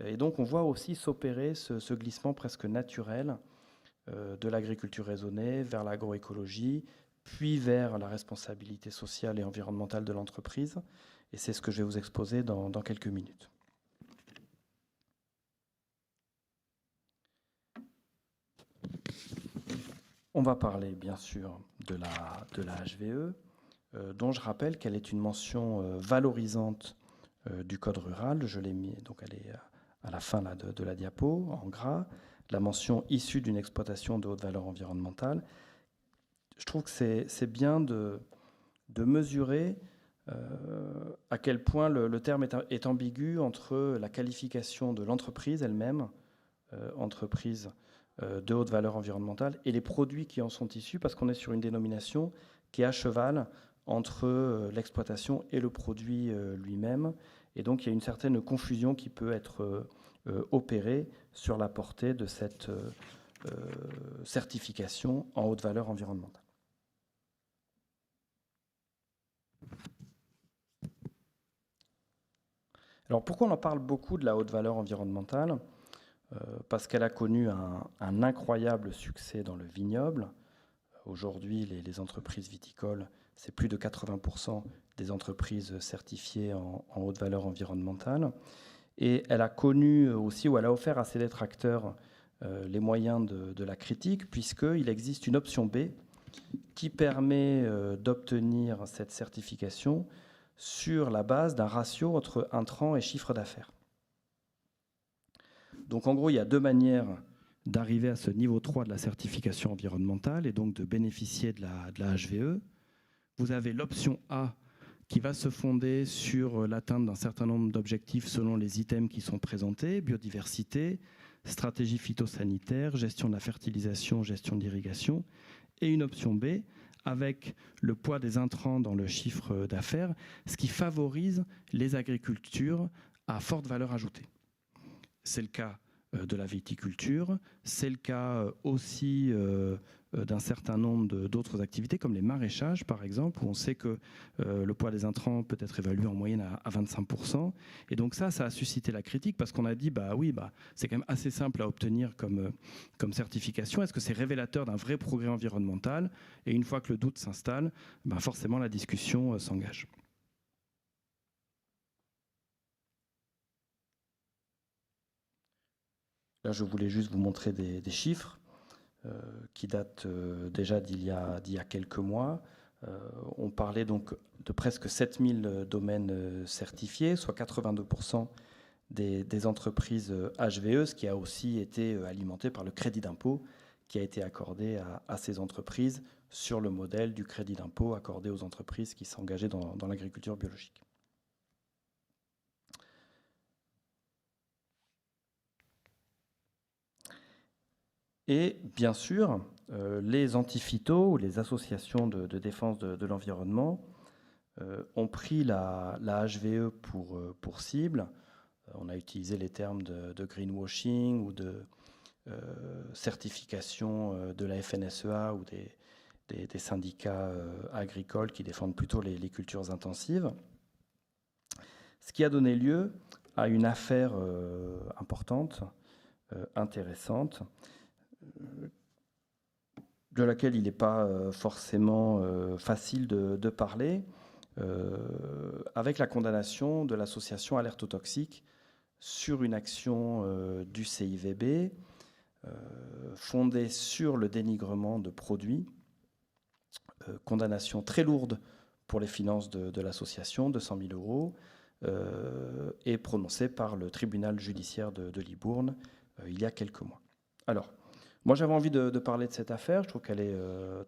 Et donc, on voit aussi s'opérer ce glissement presque naturel de l'agriculture raisonnée vers l'agroécologie, puis vers la responsabilité sociale et environnementale de l'entreprise. Et c'est ce que je vais vous exposer dans quelques minutes. On va parler bien sûr de la HVE, dont je rappelle qu'elle est une mention valorisante du code rural. Je l'ai mis, donc elle est à la fin là, de la diapo, en gras. La mention issue d'une exploitation de haute valeur environnementale. Je trouve que c'est bien de mesurer à quel point le terme est ambigu entre la qualification de l'entreprise elle-même, entreprise de haute valeur environnementale, et les produits qui en sont issus, parce qu'on est sur une dénomination qui est à cheval entre l'exploitation et le produit lui-même. Et donc, il y a une certaine confusion qui peut être opérée sur la portée de cette certification en haute valeur environnementale. Alors, pourquoi on en parle beaucoup de la haute valeur environnementale? Parce qu'elle a connu un incroyable succès dans le vignoble. Aujourd'hui, les entreprises viticoles, c'est plus de 80% des entreprises certifiées en haute valeur environnementale. Et elle a connu aussi, ou elle a offert à ses détracteurs les moyens de la critique, puisqu'il existe une option B qui permet d'obtenir cette certification sur la base d'un ratio entre intrant et chiffre d'affaires. Donc en gros, il y a deux manières d'arriver à ce niveau 3 de la certification environnementale et donc de bénéficier de la HVE. Vous avez l'option A qui va se fonder sur l'atteinte d'un certain nombre d'objectifs selon les items qui sont présentés, biodiversité, stratégie phytosanitaire, gestion de la fertilisation, gestion de l'irrigation, et une option B avec le poids des intrants dans le chiffre d'affaires, ce qui favorise les agricultures à forte valeur ajoutée. C'est le cas de la viticulture, c'est le cas aussi d'un certain nombre d'autres activités, comme les maraîchages, par exemple, où on sait que le poids des intrants peut être évalué en moyenne à 25%. Et donc ça a suscité la critique, parce qu'on a dit, c'est quand même assez simple à obtenir comme certification. Est-ce que c'est révélateur d'un vrai progrès environnemental? Et une fois que le doute s'installe, forcément la discussion s'engage. Là, je voulais juste vous montrer des chiffres qui datent déjà d'il y a quelques mois. On parlait donc de presque 7000 domaines certifiés, soit 82% des entreprises HVE, ce qui a aussi été alimenté par le crédit d'impôt qui a été accordé à ces entreprises sur le modèle du crédit d'impôt accordé aux entreprises qui s'engageaient dans l'agriculture biologique. Et bien sûr, les anti-phyto ou les associations de défense de l'environnement ont pris la HVE pour cible. On a utilisé les termes de greenwashing ou de certification de la FNSEA ou des syndicats agricoles qui défendent plutôt les cultures intensives. Ce qui a donné lieu à une affaire importante, intéressante, de laquelle il n'est pas forcément facile de parler, avec la condamnation de l'association Alerte aux Toxiques sur une action du CIVB fondée sur le dénigrement de produits, condamnation très lourde pour les finances de l'association, 200 000 €, et prononcée par le tribunal judiciaire de Libourne il y a quelques mois. Alors, Moi, j'avais envie de parler de cette affaire. Je trouve qu'elle est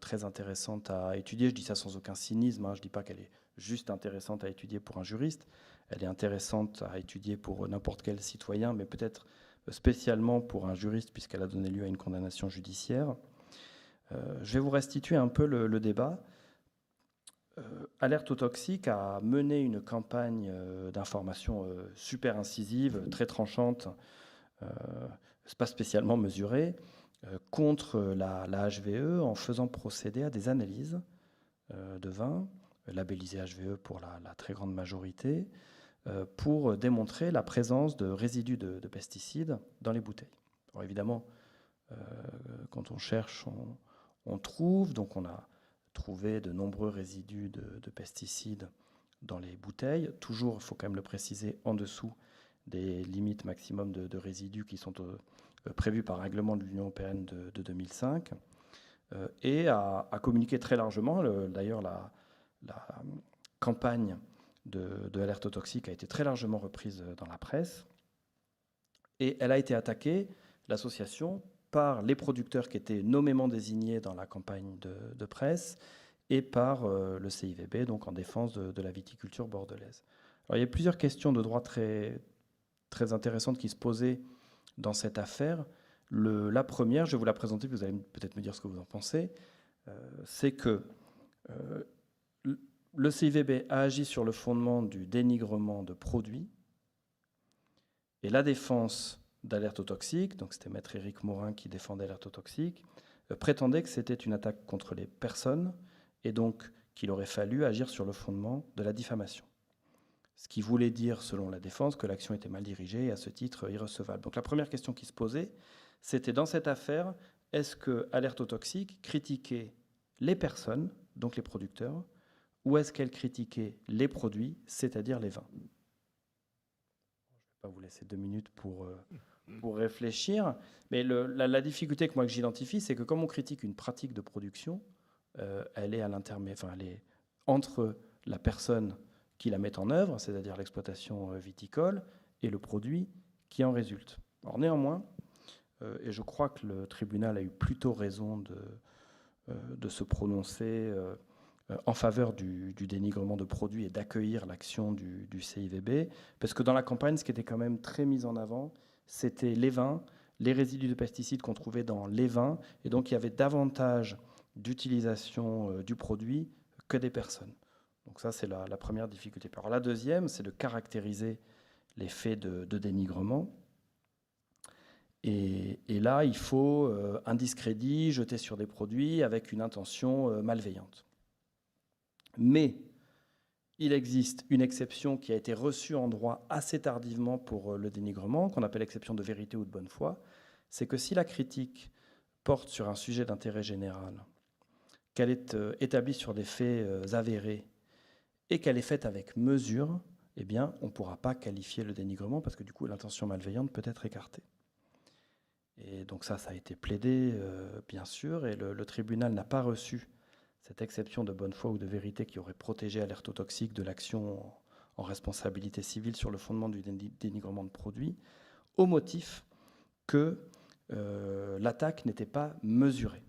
très intéressante à étudier. Je dis ça sans aucun cynisme, hein. Je ne dis pas qu'elle est juste intéressante à étudier pour un juriste. Elle est intéressante à étudier pour n'importe quel citoyen, mais peut-être spécialement pour un juriste, puisqu'elle a donné lieu à une condamnation judiciaire. Je vais vous restituer un peu le débat. Alerte aux toxiques a mené une campagne d'information super incisive, très tranchante, pas spécialement mesurée, contre la HVE en faisant procéder à des analyses de vin, labellisés HVE pour la très grande majorité, pour démontrer la présence de résidus de pesticides dans les bouteilles. Alors évidemment, quand on cherche, on trouve. Donc on a trouvé de nombreux résidus de pesticides dans les bouteilles. Toujours, il faut quand même le préciser, en dessous des limites maximum de résidus qui sont prévues par règlement de l'Union européenne de 2005, et a communiqué très largement. D'ailleurs, la campagne de alerte aux toxiques a été très largement reprise dans la presse, et elle a été attaquée, l'association, par les producteurs qui étaient nommément désignés dans la campagne de presse, et par le CIVB, donc en défense de la viticulture bordelaise. Alors, il y a plusieurs questions de droit très, très intéressantes qui se posaient dans cette affaire. La première, je vais vous la présenter, vous allez peut-être me dire ce que vous en pensez, c'est que le CIVB a agi sur le fondement du dénigrement de produits, et la défense d'alerte aux toxiques, donc c'était maître Éric Morin qui défendait alerte aux toxiques, prétendait que c'était une attaque contre les personnes, et donc qu'il aurait fallu agir sur le fondement de la diffamation. Ce qui voulait dire, selon la défense, que l'action était mal dirigée et à ce titre irrecevable. Donc la première question qui se posait, c'était dans cette affaire, est-ce que Alerte aux toxiques critiquait les personnes, donc les producteurs, ou est-ce qu'elle critiquait les produits, c'est-à-dire les vins? Je ne vais pas vous laisser 2 minutes pour réfléchir, mais la difficulté que j'identifie, c'est que comme on critique une pratique de production, elle est à l'intermédiaire, enfin, elle est entre la personne qui la met en œuvre, c'est-à-dire l'exploitation viticole, et le produit qui en résulte. Alors néanmoins, et je crois que le tribunal a eu plutôt raison de se prononcer en faveur du dénigrement de produits et d'accueillir l'action du CIVB, parce que dans la campagne, ce qui était quand même très mis en avant, c'était les vins, les résidus de pesticides qu'on trouvait dans les vins, et donc il y avait davantage d'utilisation du produit que des personnes. Donc ça, c'est la première difficulté. Alors la deuxième, c'est de caractériser les faits de dénigrement. Et là, il faut un discrédit jeté sur des produits avec une intention malveillante. Mais il existe une exception qui a été reçue en droit assez tardivement pour le dénigrement, qu'on appelle exception de vérité ou de bonne foi. C'est que si la critique porte sur un sujet d'intérêt général, qu'elle est établie sur des faits avérés et qu'elle est faite avec mesure, eh bien, on ne pourra pas qualifier le dénigrement parce que du coup, l'intention malveillante peut être écartée. Et donc ça a été plaidé, bien sûr, et le tribunal n'a pas reçu cette exception de bonne foi ou de vérité qui aurait protégé Alerte aux toxiques de l'action en responsabilité civile sur le fondement du dénigrement de produits, au motif que l'attaque n'était pas mesurée.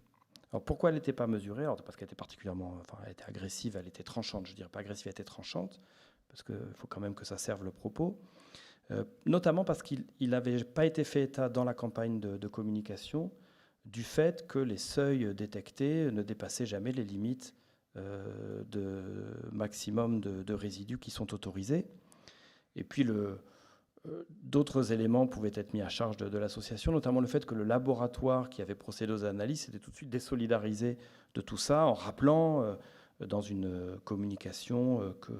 Alors pourquoi elle n'était pas mesurée? Alors parce qu'elle était particulièrement, enfin, elle était agressive, elle était tranchante. Je dirais pas agressive, elle était tranchante, parce qu'il faut quand même que ça serve le propos. Notamment parce qu'il n'avait pas été fait état dans la campagne de communication du fait que les seuils détectés ne dépassaient jamais les limites de maximum de résidus qui sont autorisés. Et puis d'autres éléments pouvaient être mis à charge de l'association, notamment le fait que le laboratoire qui avait procédé aux analyses s'était tout de suite désolidarisé de tout ça en rappelant dans une communication que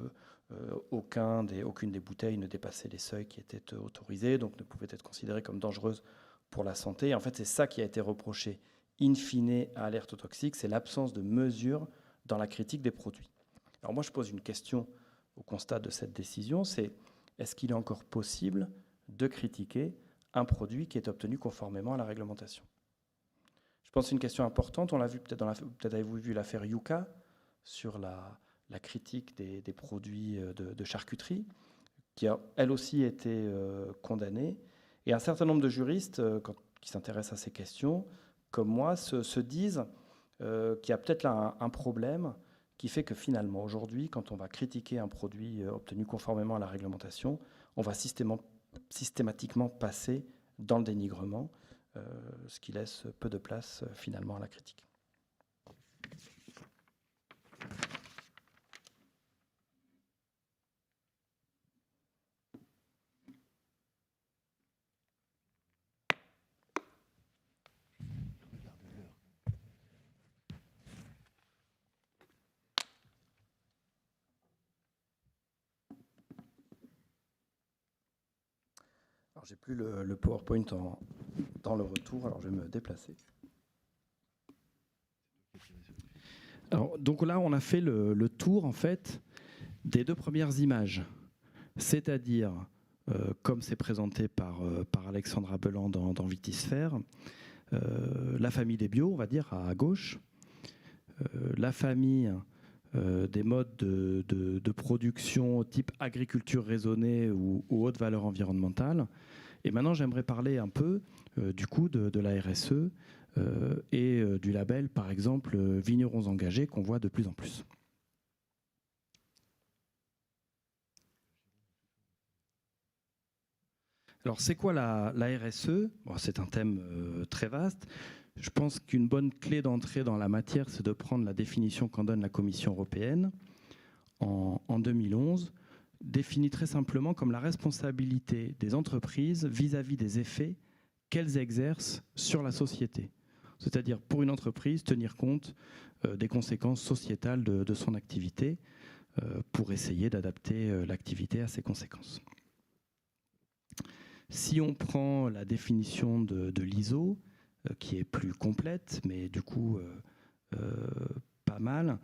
aucune des bouteilles ne dépassait les seuils qui étaient autorisés, donc ne pouvait être considérée comme dangereuse pour la santé. Et en fait, c'est ça qui a été reproché in fine à Alerte aux toxiques, c'est l'absence de mesure dans la critique des produits. Alors moi, je pose une question au constat de cette décision, c'est est-ce qu'il est encore possible de critiquer un produit qui est obtenu conformément à la réglementation? Je pense que c'est une question importante. On l'a vu peut-être avez-vous vu l'affaire Yuka sur la critique des produits de charcuterie, qui a elle aussi été condamnée. Et un certain nombre de juristes, qui s'intéressent à ces questions, comme moi se disent qu'il y a peut-être là un problème qui fait que finalement, aujourd'hui, quand on va critiquer un produit obtenu conformément à la réglementation, on va systématiquement passer dans le dénigrement, ce qui laisse peu de place finalement à la critique. Alors, j'ai plus le PowerPoint dans le retour, alors je vais me déplacer. Alors, donc là, on a fait le tour en fait des 2 premières images, c'est-à-dire, comme c'est présenté par Alexandra Beland dans Vitisphère, la famille des bio, on va dire, à gauche, la famille des modes de production type agriculture raisonnée ou haute valeur environnementale. Et maintenant, j'aimerais parler un peu du coup de la RSE et du label, par exemple, Vignerons engagés, qu'on voit de plus en plus. Alors, c'est quoi la RSE? Bon, c'est un thème très vaste. Je pense qu'une bonne clé d'entrée dans la matière, c'est de prendre la définition qu'en donne la Commission européenne en 2011, définie très simplement comme la responsabilité des entreprises vis-à-vis des effets qu'elles exercent sur la société. C'est-à-dire, pour une entreprise, tenir compte des conséquences sociétales de son activité pour essayer d'adapter l'activité à ces conséquences. Si on prend la définition de l'ISO, qui est plus complète, mais du coup pas mal,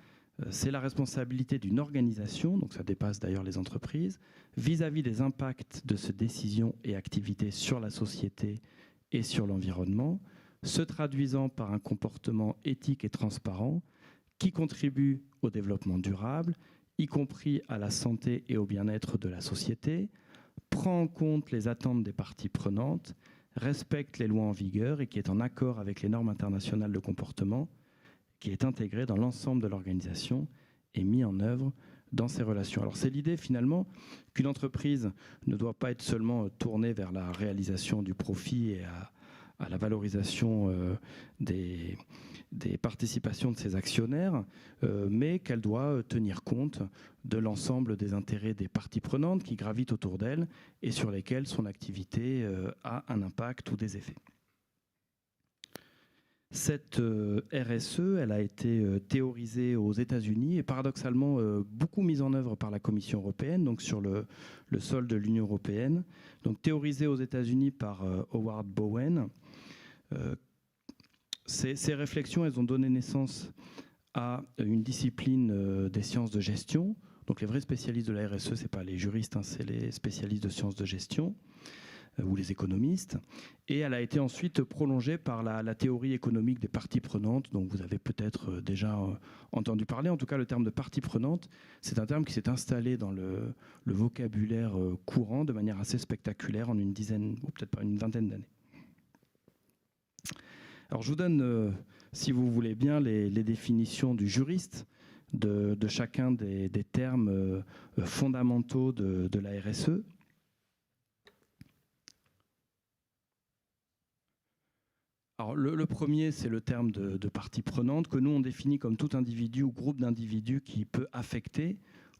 c'est la responsabilité d'une organisation, donc ça dépasse d'ailleurs les entreprises, vis-à-vis des impacts de ces décisions et activités sur la société et sur l'environnement, se traduisant par un comportement éthique et transparent qui contribue au développement durable, y compris à la santé et au bien-être de la société, prend en compte les attentes des parties prenantes, respecte les lois en vigueur et qui est en accord avec les normes internationales de comportement, qui est intégré dans l'ensemble de l'organisation et mis en œuvre dans ses relations. Alors c'est l'idée finalement qu'une entreprise ne doit pas être seulement tournée vers la réalisation du profit et à la valorisation des participations de ses actionnaires, mais qu'elle doit tenir compte de l'ensemble des intérêts des parties prenantes qui gravitent autour d'elle et sur lesquelles son activité a un impact ou des effets. Cette RSE, elle a été théorisée aux États-Unis et paradoxalement beaucoup mise en œuvre par la Commission européenne, donc sur le sol de l'Union européenne. Donc théorisée aux États-Unis par Howard Bowen. Ces réflexions, elles ont donné naissance à une discipline des sciences de gestion. Donc les vrais spécialistes de la RSE, ce n'est pas les juristes, hein, c'est les spécialistes de sciences de gestion ou les économistes. Et elle a été ensuite prolongée par la théorie économique des parties prenantes, dont vous avez peut-être déjà entendu parler. En tout cas, le terme de partie prenante, c'est un terme qui s'est installé dans le vocabulaire courant de manière assez spectaculaire en une dizaine, ou peut-être pas une vingtaine d'années. Alors je vous donne, si vous voulez bien, les définitions du juriste de chacun des termes fondamentaux de la RSE. Alors le premier, c'est le terme de partie prenante que nous on définit comme tout individu ou groupe d'individus qui peut affecter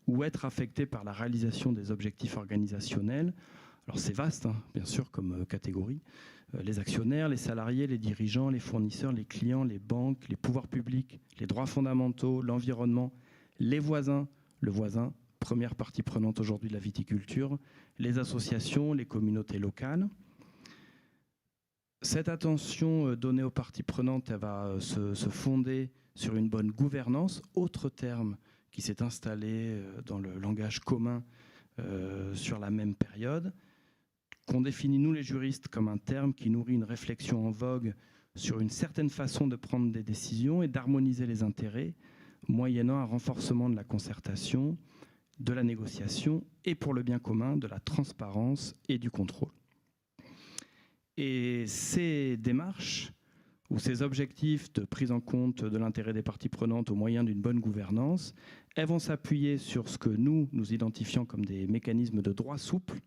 ou être affecté par la réalisation des objectifs organisationnels. Alors c'est vaste, hein, bien sûr, comme catégorie. Les actionnaires, les salariés, les dirigeants, les fournisseurs, les clients, les banques, les pouvoirs publics, les droits fondamentaux, l'environnement, les voisins, le voisin, première partie prenante aujourd'hui de la viticulture, les associations, les communautés locales. Cette attention donnée aux parties prenantes, elle va se fonder sur une bonne gouvernance, autre terme qui s'est installé dans le langage commun sur la même période, qu'on définit, nous les juristes, comme un terme qui nourrit une réflexion en vogue sur une certaine façon de prendre des décisions et d'harmoniser les intérêts, moyennant un renforcement de la concertation, de la négociation et pour le bien commun, de la transparence et du contrôle. Et ces démarches ou ces objectifs de prise en compte de l'intérêt des parties prenantes au moyen d'une bonne gouvernance, elles vont s'appuyer sur ce que nous identifions comme des mécanismes de droit souple,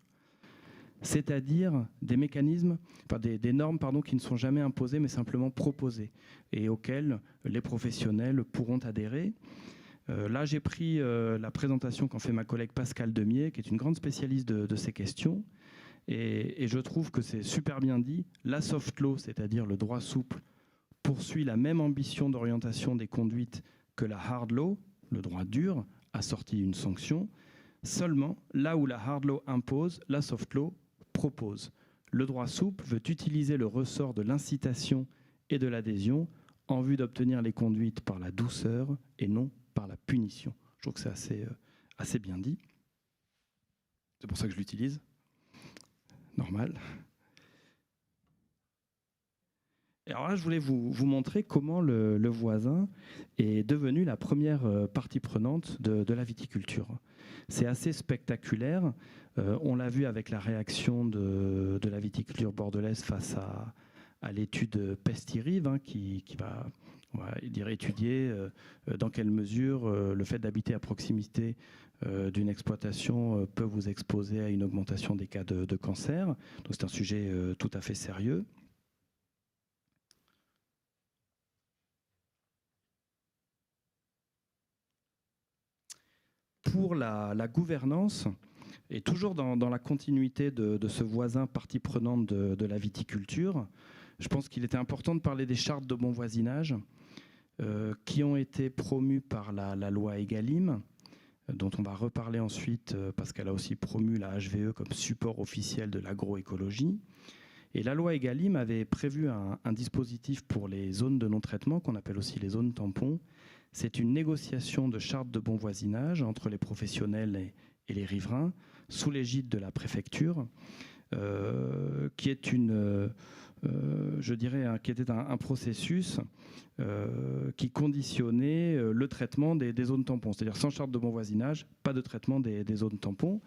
c'est-à-dire des mécanismes, enfin des normes qui ne sont jamais imposées mais simplement proposées et auxquelles les professionnels pourront adhérer. Là, j'ai pris la présentation qu'en fait ma collègue Pascale Demier, qui est une grande spécialiste de ces questions, et je trouve que c'est super bien dit. La soft law, c'est-à-dire le droit souple, poursuit la même ambition d'orientation des conduites que la hard law, le droit dur, assorti d'une sanction. Seulement, là où la hard law impose, la soft law propose. Le droit souple veut utiliser le ressort de l'incitation et de l'adhésion en vue d'obtenir les conduites par la douceur et non par la punition. Je trouve que c'est assez bien dit. C'est pour ça que je l'utilise. Normal. Et alors là, je voulais vous montrer comment le voisin est devenu la première partie prenante de la viticulture. C'est assez spectaculaire. On l'a vu avec la réaction de la viticulture bordelaise face à l'étude Pest-Irive, qui va, on va dire, étudier dans quelle mesure le fait d'habiter à proximité d'une exploitation peut vous exposer à une augmentation des cas de cancer. Donc c'est un sujet tout à fait sérieux. Pour la gouvernance, et toujours dans la continuité de ce voisin partie prenante de la viticulture, je pense qu'il était important de parler des chartes de bon voisinage qui ont été promues par la loi Egalim, dont on va reparler ensuite parce qu'elle a aussi promu la HVE comme support officiel de l'agroécologie. Et la loi Egalim avait prévu un dispositif pour les zones de non-traitement, qu'on appelle aussi les zones tampons. C'est une négociation de charte de bon voisinage entre les professionnels et les riverains, sous l'égide de la préfecture, qui est qui était un processus qui conditionnait le traitement des zones tampons. C'est-à-dire sans charte de bon voisinage, pas de traitement des zones tampons.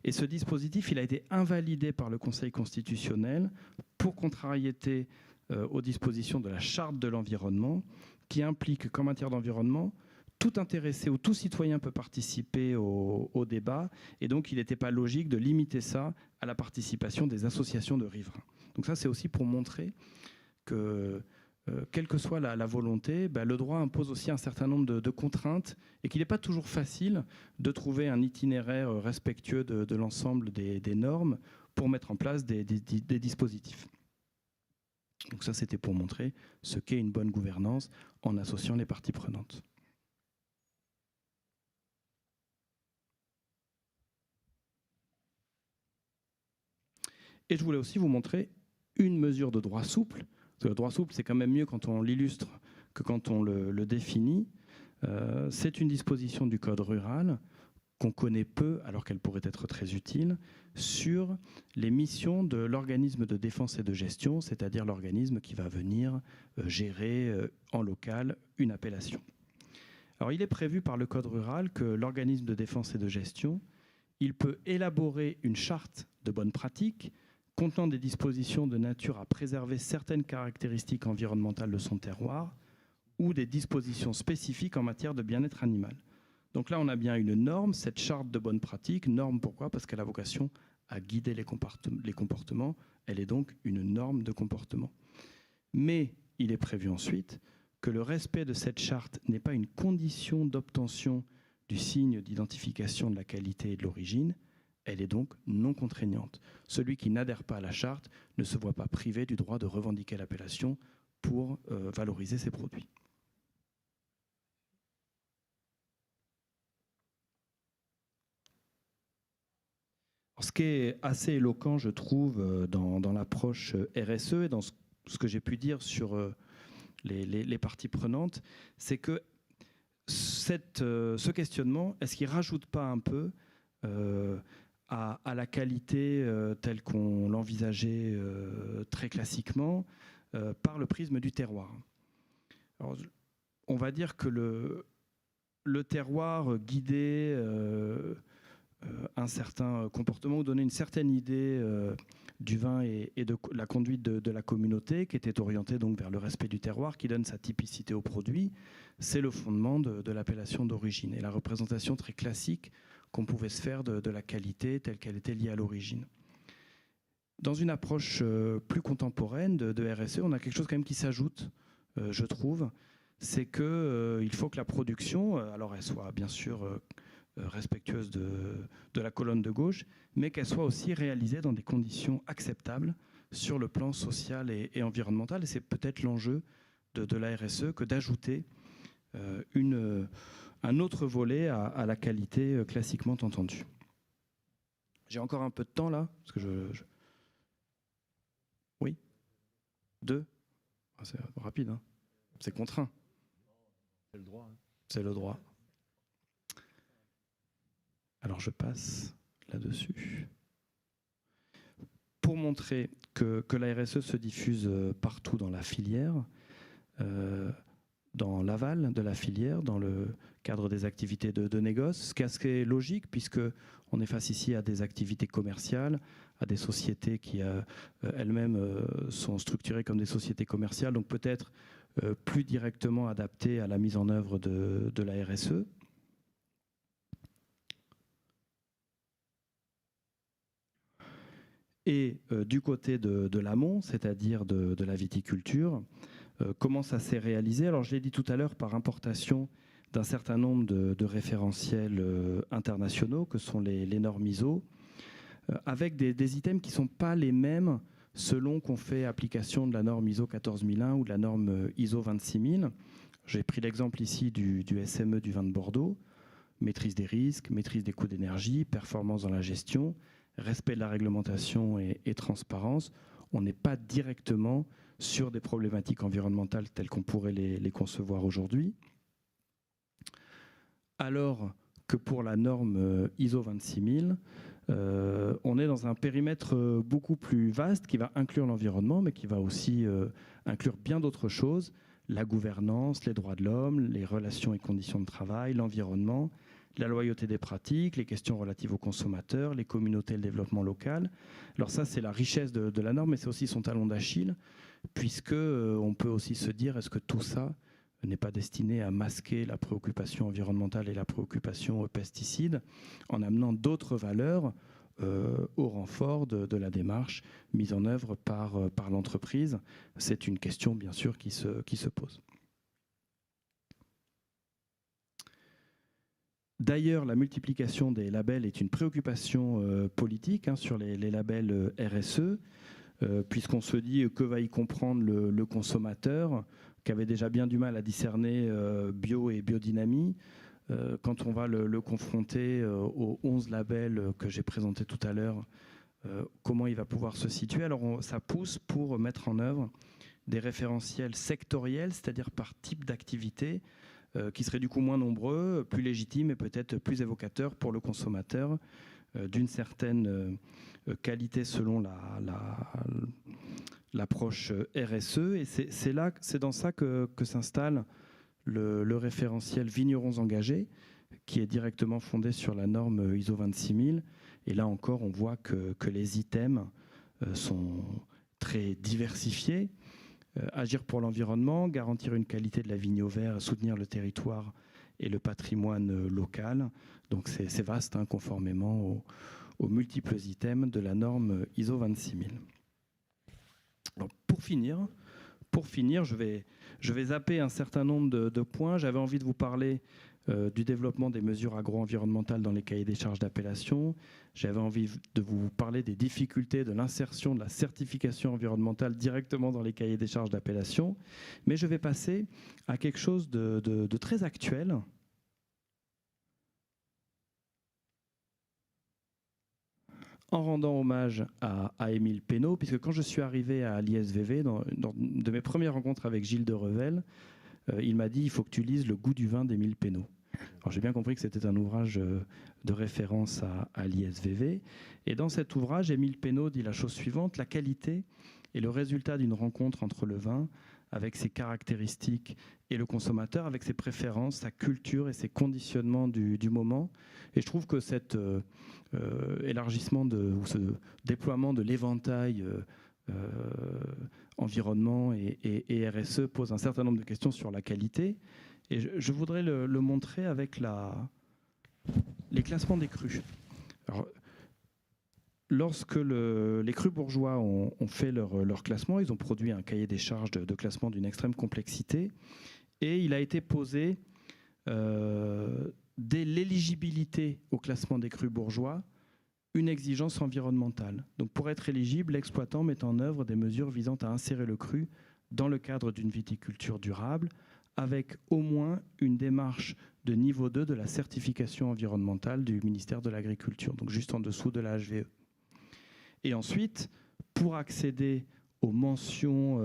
Et ce dispositif, il a été invalidé par le Conseil constitutionnel pour contrariété aux dispositions de la charte de l'environnement, qui implique qu'en matière d'environnement, tout intéressé ou tout citoyen peut participer au débat, et donc il n'était pas logique de limiter ça à la participation des associations de riverains. Donc ça, c'est aussi pour montrer que, quelle que soit la volonté, le droit impose aussi un certain nombre de contraintes, et qu'il n'est pas toujours facile de trouver un itinéraire respectueux de l'ensemble des normes pour mettre en place des dispositifs. Donc ça, c'était pour montrer ce qu'est une bonne gouvernance en associant les parties prenantes. Et je voulais aussi vous montrer une mesure de droit souple. Parce que le droit souple, c'est quand même mieux quand on l'illustre que quand on le définit. C'est une disposition du Code rural qu'on connaît peu, alors qu'elle pourrait être très utile, sur les missions de l'organisme de défense et de gestion, c'est-à-dire l'organisme qui va venir gérer en local une appellation. Alors, il est prévu par le Code rural que l'organisme de défense et de gestion, il peut élaborer une charte de bonne pratique contenant des dispositions de nature à préserver certaines caractéristiques environnementales de son terroir ou des dispositions spécifiques en matière de bien-être animal. Donc là, on a bien une norme, cette charte de bonne pratique. Norme, pourquoi ? Parce qu'elle a vocation à guider les comportements. Elle est donc une norme de comportement. Mais il est prévu ensuite que le respect de cette charte n'est pas une condition d'obtention du signe d'identification de la qualité et de l'origine. Elle est donc non contraignante. Celui qui n'adhère pas à la charte ne se voit pas privé du droit de revendiquer l'appellation pour valoriser ses produits. Ce qui est assez éloquent, je trouve, dans l'approche RSE et dans ce que j'ai pu dire sur les parties prenantes, c'est que ce questionnement, est-ce qu'il ne rajoute pas un peu à la qualité telle qu'on l'envisageait très classiquement par le prisme du terroir ? Alors, on va dire que le terroir guidé un certain comportement ou donner une certaine idée du vin et de la conduite de la communauté, qui était orientée donc vers le respect du terroir, qui donne sa typicité au produit. C'est le fondement de l'appellation d'origine et la représentation très classique qu'on pouvait se faire de la qualité telle qu'elle était liée à l'origine. Dans une approche plus contemporaine de RSE, on a quelque chose quand même qui s'ajoute, je trouve, c'est qu'il faut que la production, alors elle soit bien sûr respectueuse de la colonne de gauche, mais qu'elle soit aussi réalisée dans des conditions acceptables sur le plan social et environnemental. Et c'est peut-être l'enjeu de la RSE que d'ajouter un autre volet à la qualité classiquement entendue. J'ai encore un peu de temps là, parce que Oui 2 C'est rapide, hein. C'est contraint. C'est le droit. Hein. C'est le droit. Alors je passe là-dessus. Pour montrer que la RSE se diffuse partout dans la filière, dans l'aval de la filière, dans le cadre des activités de négoce, ce qui est logique puisqu'on est face ici à des activités commerciales, à des sociétés qui elles-mêmes sont structurées comme des sociétés commerciales, donc peut-être plus directement adaptées à la mise en œuvre de la RSE. Et du côté de l'amont, c'est-à-dire de la viticulture, comment ça s'est réalisé? Alors je l'ai dit tout à l'heure, par importation d'un certain nombre de référentiels internationaux, que sont les normes ISO, avec des items qui ne sont pas les mêmes selon qu'on fait application de la norme ISO 14001 ou de la norme ISO 26000. J'ai pris l'exemple ici du SME du vin de Bordeaux, maîtrise des risques, maîtrise des coûts d'énergie, performance dans la gestion, respect de la réglementation et transparence. On n'est pas directement sur des problématiques environnementales telles qu'on pourrait les concevoir aujourd'hui. Alors que pour la norme ISO 26000, on est dans un périmètre beaucoup plus vaste qui va inclure l'environnement, mais qui va aussi inclure bien d'autres choses, la gouvernance, les droits de l'homme, les relations et conditions de travail, l'environnement, la loyauté des pratiques, les questions relatives aux consommateurs, les communautés et le développement local. Alors ça, c'est la richesse de la norme, mais c'est aussi son talon d'Achille, puisque on peut aussi se dire, est-ce que tout ça n'est pas destiné à masquer la préoccupation environnementale et la préoccupation pesticides, en amenant d'autres valeurs au renfort de la démarche mise en œuvre par l'entreprise. C'est une question, bien sûr, qui se pose. D'ailleurs, la multiplication des labels est une préoccupation politique sur les labels RSE, puisqu'on se dit que va y comprendre le consommateur, qui avait déjà bien du mal à discerner bio et biodynamie. Quand on va le confronter aux 11 labels que j'ai présentés tout à l'heure, comment il va pouvoir se situer? Alors ça pousse pour mettre en œuvre des référentiels sectoriels, c'est-à-dire par type d'activité, qui seraient du coup moins nombreux, plus légitimes et peut-être plus évocateurs pour le consommateur d'une certaine qualité selon l'approche RSE. Et c'est dans ça que s'installe le référentiel Vignerons engagés, qui est directement fondé sur la norme ISO 26000. Et là encore, on voit que les items sont très diversifiés. Agir pour l'environnement, garantir une qualité de la vigne au vert, soutenir le territoire et le patrimoine local. Donc c'est vaste, conformément aux multiples items de la norme ISO 26000. Alors, pour finir, je vais zapper un certain nombre de points. J'avais envie de vous parler du développement des mesures agro-environnementales dans les cahiers des charges d'appellation. J'avais envie de vous parler des difficultés de l'insertion de la certification environnementale directement dans les cahiers des charges d'appellation. Mais je vais passer à quelque chose de très actuel. En rendant hommage à Émile Pénaud, puisque quand je suis arrivé à l'ISVV, dans de mes premières rencontres avec Gilles de Revel, il m'a dit « il faut que tu lises Le goût du vin d'Émile Pénaud ». Alors j'ai bien compris que c'était un ouvrage de référence à l'ISVV. Et dans cet ouvrage, Émile Pénaud dit la chose suivante: la qualité est le résultat d'une rencontre entre le vin, avec ses caractéristiques, et le consommateur avec ses préférences, sa culture et ses conditionnements du moment. Et je trouve que cet élargissement ou ce déploiement de l'éventail environnement et RSE pose un certain nombre de questions sur la qualité. Et je voudrais le montrer avec les classements des crus. Alors, lorsque les crus bourgeois ont fait leur classement, ils ont produit un cahier des charges de classement d'une extrême complexité. Et il a été posé, dès l'éligibilité au classement des crus bourgeois, une exigence environnementale. Donc pour être éligible, l'exploitant met en œuvre des mesures visant à insérer le cru dans le cadre d'une viticulture durable, avec au moins une démarche de niveau 2 de la certification environnementale du ministère de l'Agriculture, donc juste en dessous de la HVE. Et ensuite, pour accéder aux mentions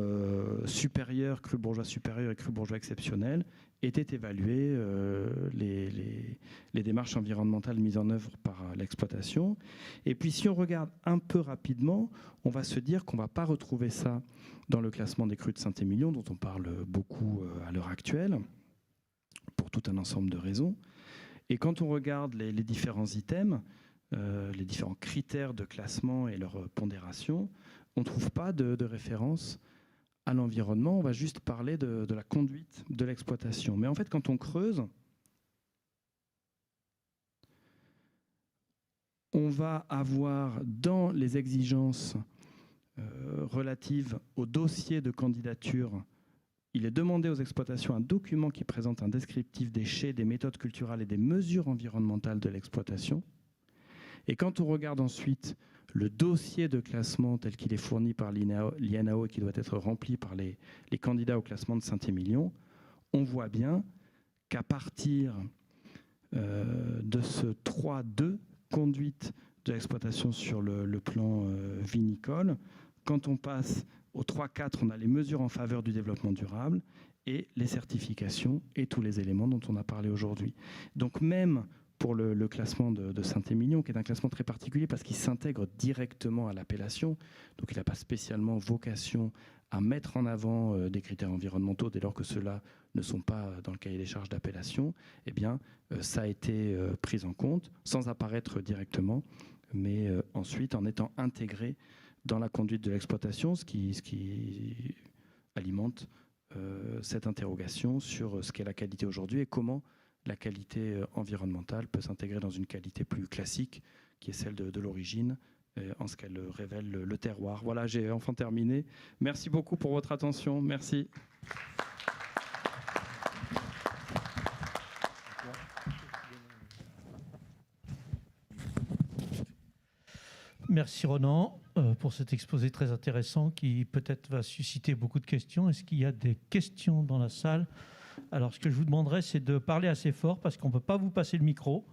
supérieures, cru bourgeois supérieur et cru bourgeois exceptionnel, étaient évaluées les démarches environnementales mises en œuvre par l'exploitation. Et puis si on regarde un peu rapidement, on va se dire qu'on ne va pas retrouver ça dans le classement des crus de Saint-Émilion, dont on parle beaucoup à l'heure actuelle, pour tout un ensemble de raisons. Et quand on regarde les différents items, les différents critères de classement et leur pondération, on ne trouve pas de référence à l'environnement, on va juste parler de la conduite de l'exploitation. Mais en fait, quand on creuse, on va avoir dans les exigences relatives au dossier de candidature, il est demandé aux exploitations un document qui présente un descriptif des chais, des méthodes culturales et des mesures environnementales de l'exploitation. Et quand on regarde ensuite le dossier de classement tel qu'il est fourni par l'INAO et qui doit être rempli par les candidats au classement de Saint-Émilion, on voit bien qu'à partir de ce 3.2, conduite de l'exploitation sur le plan vinicole, quand on passe au 3.4, on a les mesures en faveur du développement durable et les certifications et tous les éléments dont on a parlé aujourd'hui. Donc même pour le classement de Saint-Émilion, qui est un classement très particulier parce qu'il s'intègre directement à l'appellation, donc il n'a pas spécialement vocation à mettre en avant des critères environnementaux dès lors que ceux-là ne sont pas dans le cahier des charges d'appellation, eh bien ça a été pris en compte sans apparaître directement, mais ensuite en étant intégré dans la conduite de l'exploitation, ce qui alimente cette interrogation sur ce qu'est la qualité aujourd'hui et comment la qualité environnementale peut s'intégrer dans une qualité plus classique, qui est celle de l'origine, en ce qu'elle révèle le terroir. Voilà, j'ai enfin terminé. Merci beaucoup pour votre attention. Merci. Merci Ronan pour cet exposé très intéressant qui peut-être va susciter beaucoup de questions. Est-ce qu'il y a des questions dans la salle ? Alors, ce que je vous demanderais, c'est de parler assez fort parce qu'on ne peut pas vous passer le micro.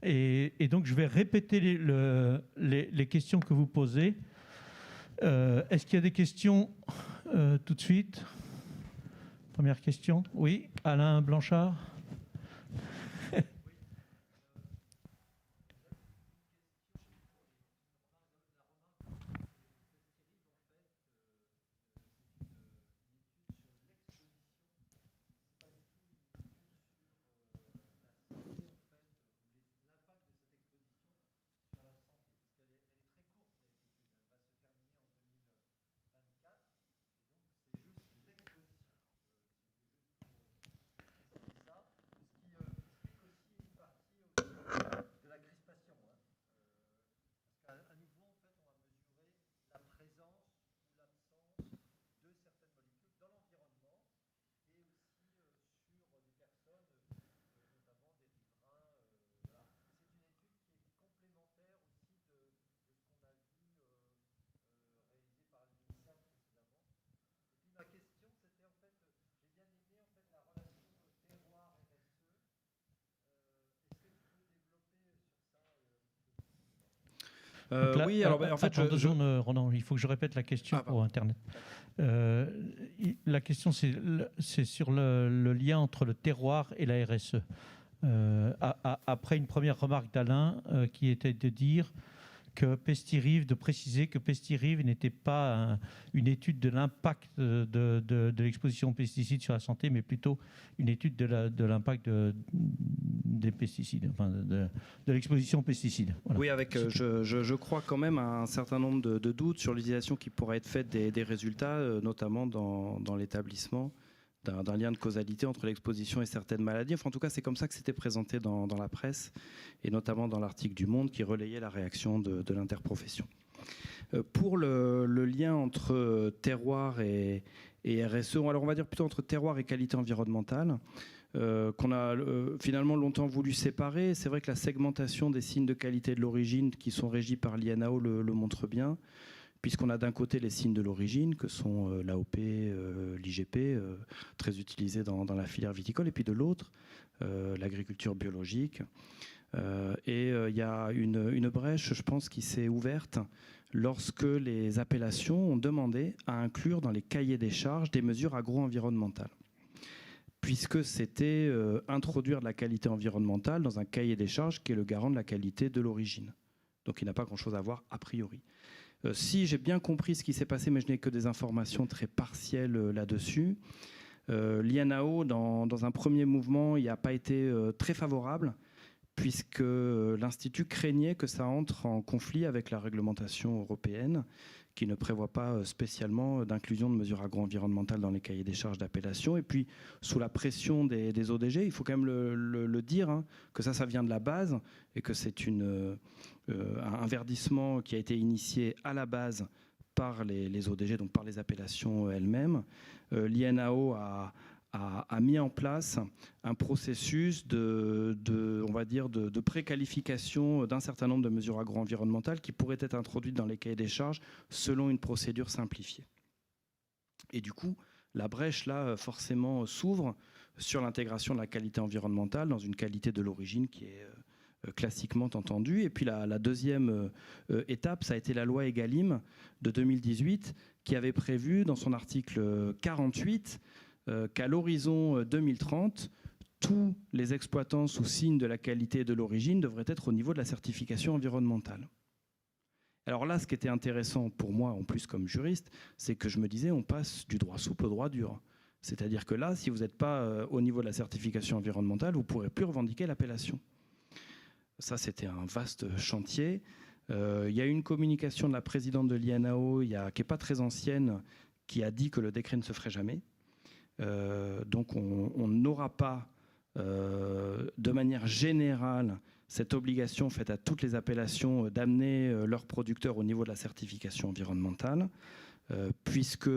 Et donc, je vais répéter les questions que vous posez. Est-ce qu'il y a des questions tout de suite ? Première question. Oui, Alain Blanchard. Oui, alors en fait, Ronan, il faut que je répète la question pour Internet. La question, c'est sur le lien entre le terroir et la RSE. Après une première remarque d'Alain qui était de dire que Pestirive, de préciser que Pestirive n'était pas une étude de l'impact de l'exposition aux pesticides sur la santé, mais plutôt une étude de l'impact des pesticides, enfin de l'exposition aux pesticides. Voilà. Oui, avec, je crois quand même à un certain nombre de doutes sur l'utilisation qui pourrait être faite des résultats, notamment dans l'établissement d'un lien de causalité entre l'exposition et certaines maladies. Enfin, en tout cas, c'est comme ça que c'était présenté dans la presse, et notamment dans l'article du Monde qui relayait la réaction de l'interprofession. Pour le lien entre terroir et RSE, alors on va dire plutôt entre terroir et qualité environnementale, qu'on a finalement longtemps voulu séparer. C'est vrai que la segmentation des signes de qualité de l'origine qui sont régis par l'INAO le montre bien, puisqu'on a d'un côté les signes de l'origine, que sont l'AOP, l'IGP, très utilisés dans la filière viticole, et puis de l'autre, l'agriculture biologique. Et il y a une brèche, je pense, qui s'est ouverte lorsque les appellations ont demandé à inclure dans les cahiers des charges des mesures agro-environnementales, puisque c'était introduire de la qualité environnementale dans un cahier des charges qui est le garant de la qualité de l'origine. Donc il n'a pas grand-chose à voir a priori. Si j'ai bien compris ce qui s'est passé, mais je n'ai que des informations très partielles là-dessus, l'INAO, dans un premier mouvement, il n'a pas été très favorable, puisque l'Institut craignait que ça entre en conflit avec la réglementation européenne, qui ne prévoit pas spécialement d'inclusion de mesures agro-environnementales dans les cahiers des charges d'appellation. Et puis, sous la pression des ODG, il faut quand même le dire, hein, que ça vient de la base, et que c'est un verdissement qui a été initié à la base par les ODG, donc par les appellations elles-mêmes. L'INAO a mis en place un processus on va dire de préqualification d'un certain nombre de mesures agro-environnementales qui pourraient être introduites dans les cahiers des charges selon une procédure simplifiée. Et du coup, la brèche là forcément s'ouvre sur l'intégration de la qualité environnementale dans une qualité de l'origine qui est classiquement entendue. Et puis la deuxième étape, ça a été la loi Egalim de 2018 qui avait prévu dans son article 48 qu'à l'horizon 2030, tous les exploitants sous signe de la qualité et de l'origine devraient être au niveau de la certification environnementale. Alors là, ce qui était intéressant pour moi, en plus comme juriste, c'est que je me disais, on passe du droit souple au droit dur. C'est-à-dire que là, si vous n'êtes pas au niveau de la certification environnementale, vous ne pourrez plus revendiquer l'appellation. Ça, c'était un vaste chantier. Il y a eu une communication de la présidente de l'INAO, qui n'est pas très ancienne, qui a dit que le décret ne se ferait jamais. Donc on n'aura pas de manière générale cette obligation faite à toutes les appellations d'amener leurs producteurs au niveau de la certification environnementale, puisque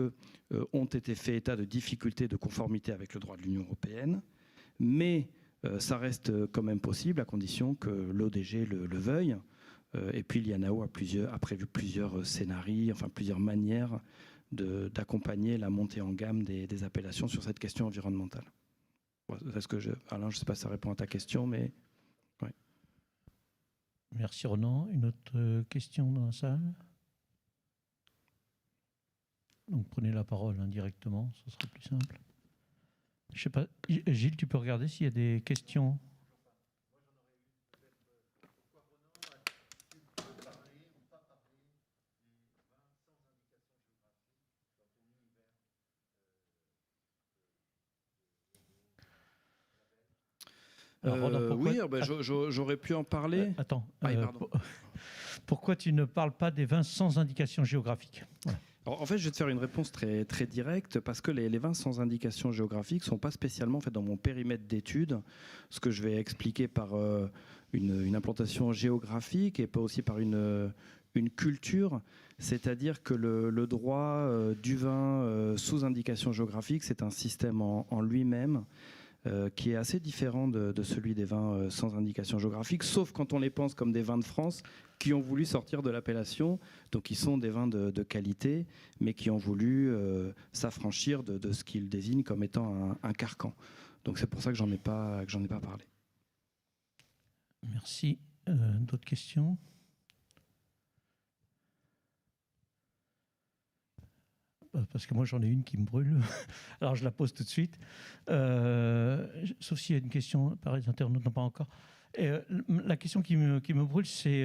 ont été fait état de difficultés de conformité avec le droit de l'Union européenne, mais ça reste quand même possible à condition que l'ODG le veuille. Et puis l'INAO a prévu plusieurs scénarios, enfin plusieurs manières d'accompagner la montée en gamme des appellations sur cette question environnementale. Alain, je ne sais pas si ça répond à ta question, mais... Ouais. Merci Ronan. Une autre question dans la salle? Donc prenez la parole indirectement, ce sera plus simple. Je ne sais pas, Gilles, tu peux regarder s'il y a des questions? Oui, j'aurais pu en parler. Attends, pardon. Pourquoi tu ne parles pas des vins sans indication géographique? Voilà. Alors, en fait, je vais te faire une réponse très, très directe, parce que les vins sans indication géographique ne sont pas spécialement en fait, dans mon périmètre d'étude, ce que je vais expliquer par une implantation géographique et pas aussi par une culture. C'est-à-dire que le droit du vin sous indication géographique, c'est un système en lui-même, qui est assez différent de celui des vins sans indication géographique, sauf quand on les pense comme des vins de France qui ont voulu sortir de l'appellation, donc ils sont des vins de qualité, mais qui ont voulu s'affranchir de ce qu'ils désignent comme étant un carcan. Donc c'est pour ça que j'en ai pas parlé. Merci. D'autres questions? Parce que moi j'en ai une qui me brûle, alors je la pose tout de suite. Sauf s'il y a une question par les internautes, non pas encore. La question qui me brûle, c'est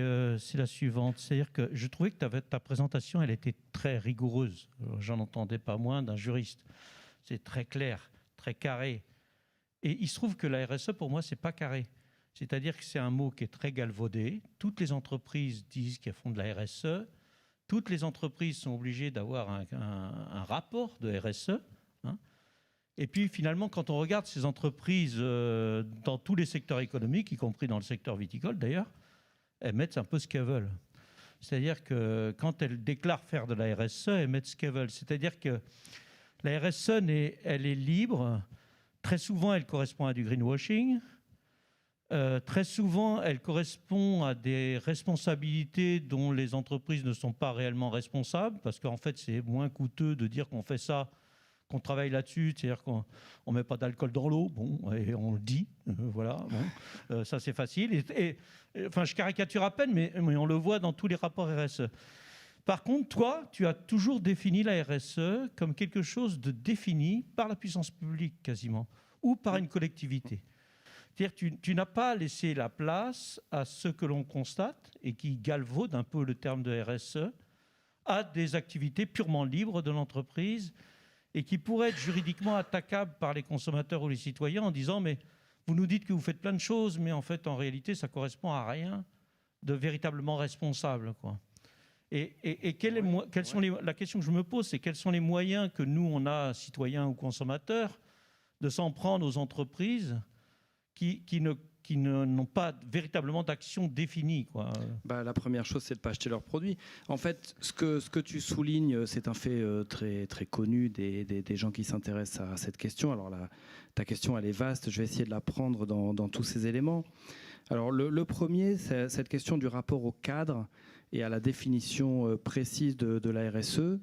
la suivante. C'est-à-dire que je trouvais que ta présentation, elle était très rigoureuse. J'en entendais pas moins d'un juriste. C'est très clair, très carré. Et il se trouve que la RSE, pour moi, c'est pas carré. C'est-à-dire que c'est un mot qui est très galvaudé. Toutes les entreprises disent qu'elles font de la RSE. Toutes les entreprises sont obligées d'avoir un rapport de RSE. Hein. Et puis finalement, quand on regarde ces entreprises dans tous les secteurs économiques, y compris dans le secteur viticole d'ailleurs, elles mettent un peu ce qu'elles veulent. C'est-à-dire que quand elles déclarent faire de la RSE, elles mettent ce qu'elles veulent. C'est-à-dire que la RSE, elle est libre. Très souvent, elle correspond à du greenwashing. Très souvent, elle correspond à des responsabilités dont les entreprises ne sont pas réellement responsables, parce qu'en fait, c'est moins coûteux de dire qu'on fait ça, qu'on travaille là-dessus, c'est-à-dire qu'on ne met pas d'alcool dans l'eau, bon, et on le dit, voilà, bon, ça c'est facile. Enfin, je caricature à peine, mais on le voit dans tous les rapports RSE. Par contre, toi, tu as toujours défini la RSE comme quelque chose de défini par la puissance publique quasiment, ou par une collectivité. C'est-à-dire que tu n'as pas laissé la place à ce que l'on constate, et qui galvaude un peu le terme de RSE, à des activités purement libres de l'entreprise, et qui pourraient être juridiquement attaquables par les consommateurs ou les citoyens en disant « mais vous nous dites que vous faites plein de choses, mais en fait, en réalité, ça ne correspond à rien de véritablement responsable. » La question que je me pose, c'est quels sont les moyens que nous, on a, citoyens ou consommateurs, de s'en prendre aux entreprises qui n'ont pas véritablement d'action définie, quoi. La première chose, c'est de ne pas acheter leurs produits. En fait, ce que tu soulignes, c'est un fait très, très connu des gens qui s'intéressent à cette question. Alors ta question, elle est vaste. Je vais essayer de la prendre dans tous ces éléments. Alors le premier, c'est cette question du rapport au cadre et à la définition précise de la RSE.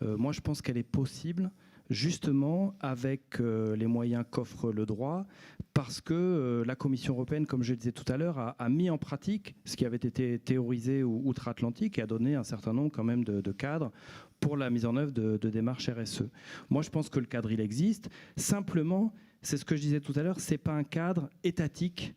Moi, je pense qu'elle est possible justement avec les moyens qu'offre le droit, parce que la Commission européenne, comme je le disais tout à l'heure, a mis en pratique ce qui avait été théorisé outre-Atlantique et a donné un certain nombre quand même de cadres pour la mise en œuvre de démarches RSE. Moi, je pense que le cadre, il existe. Simplement, c'est ce que je disais tout à l'heure, c'est pas un cadre étatique,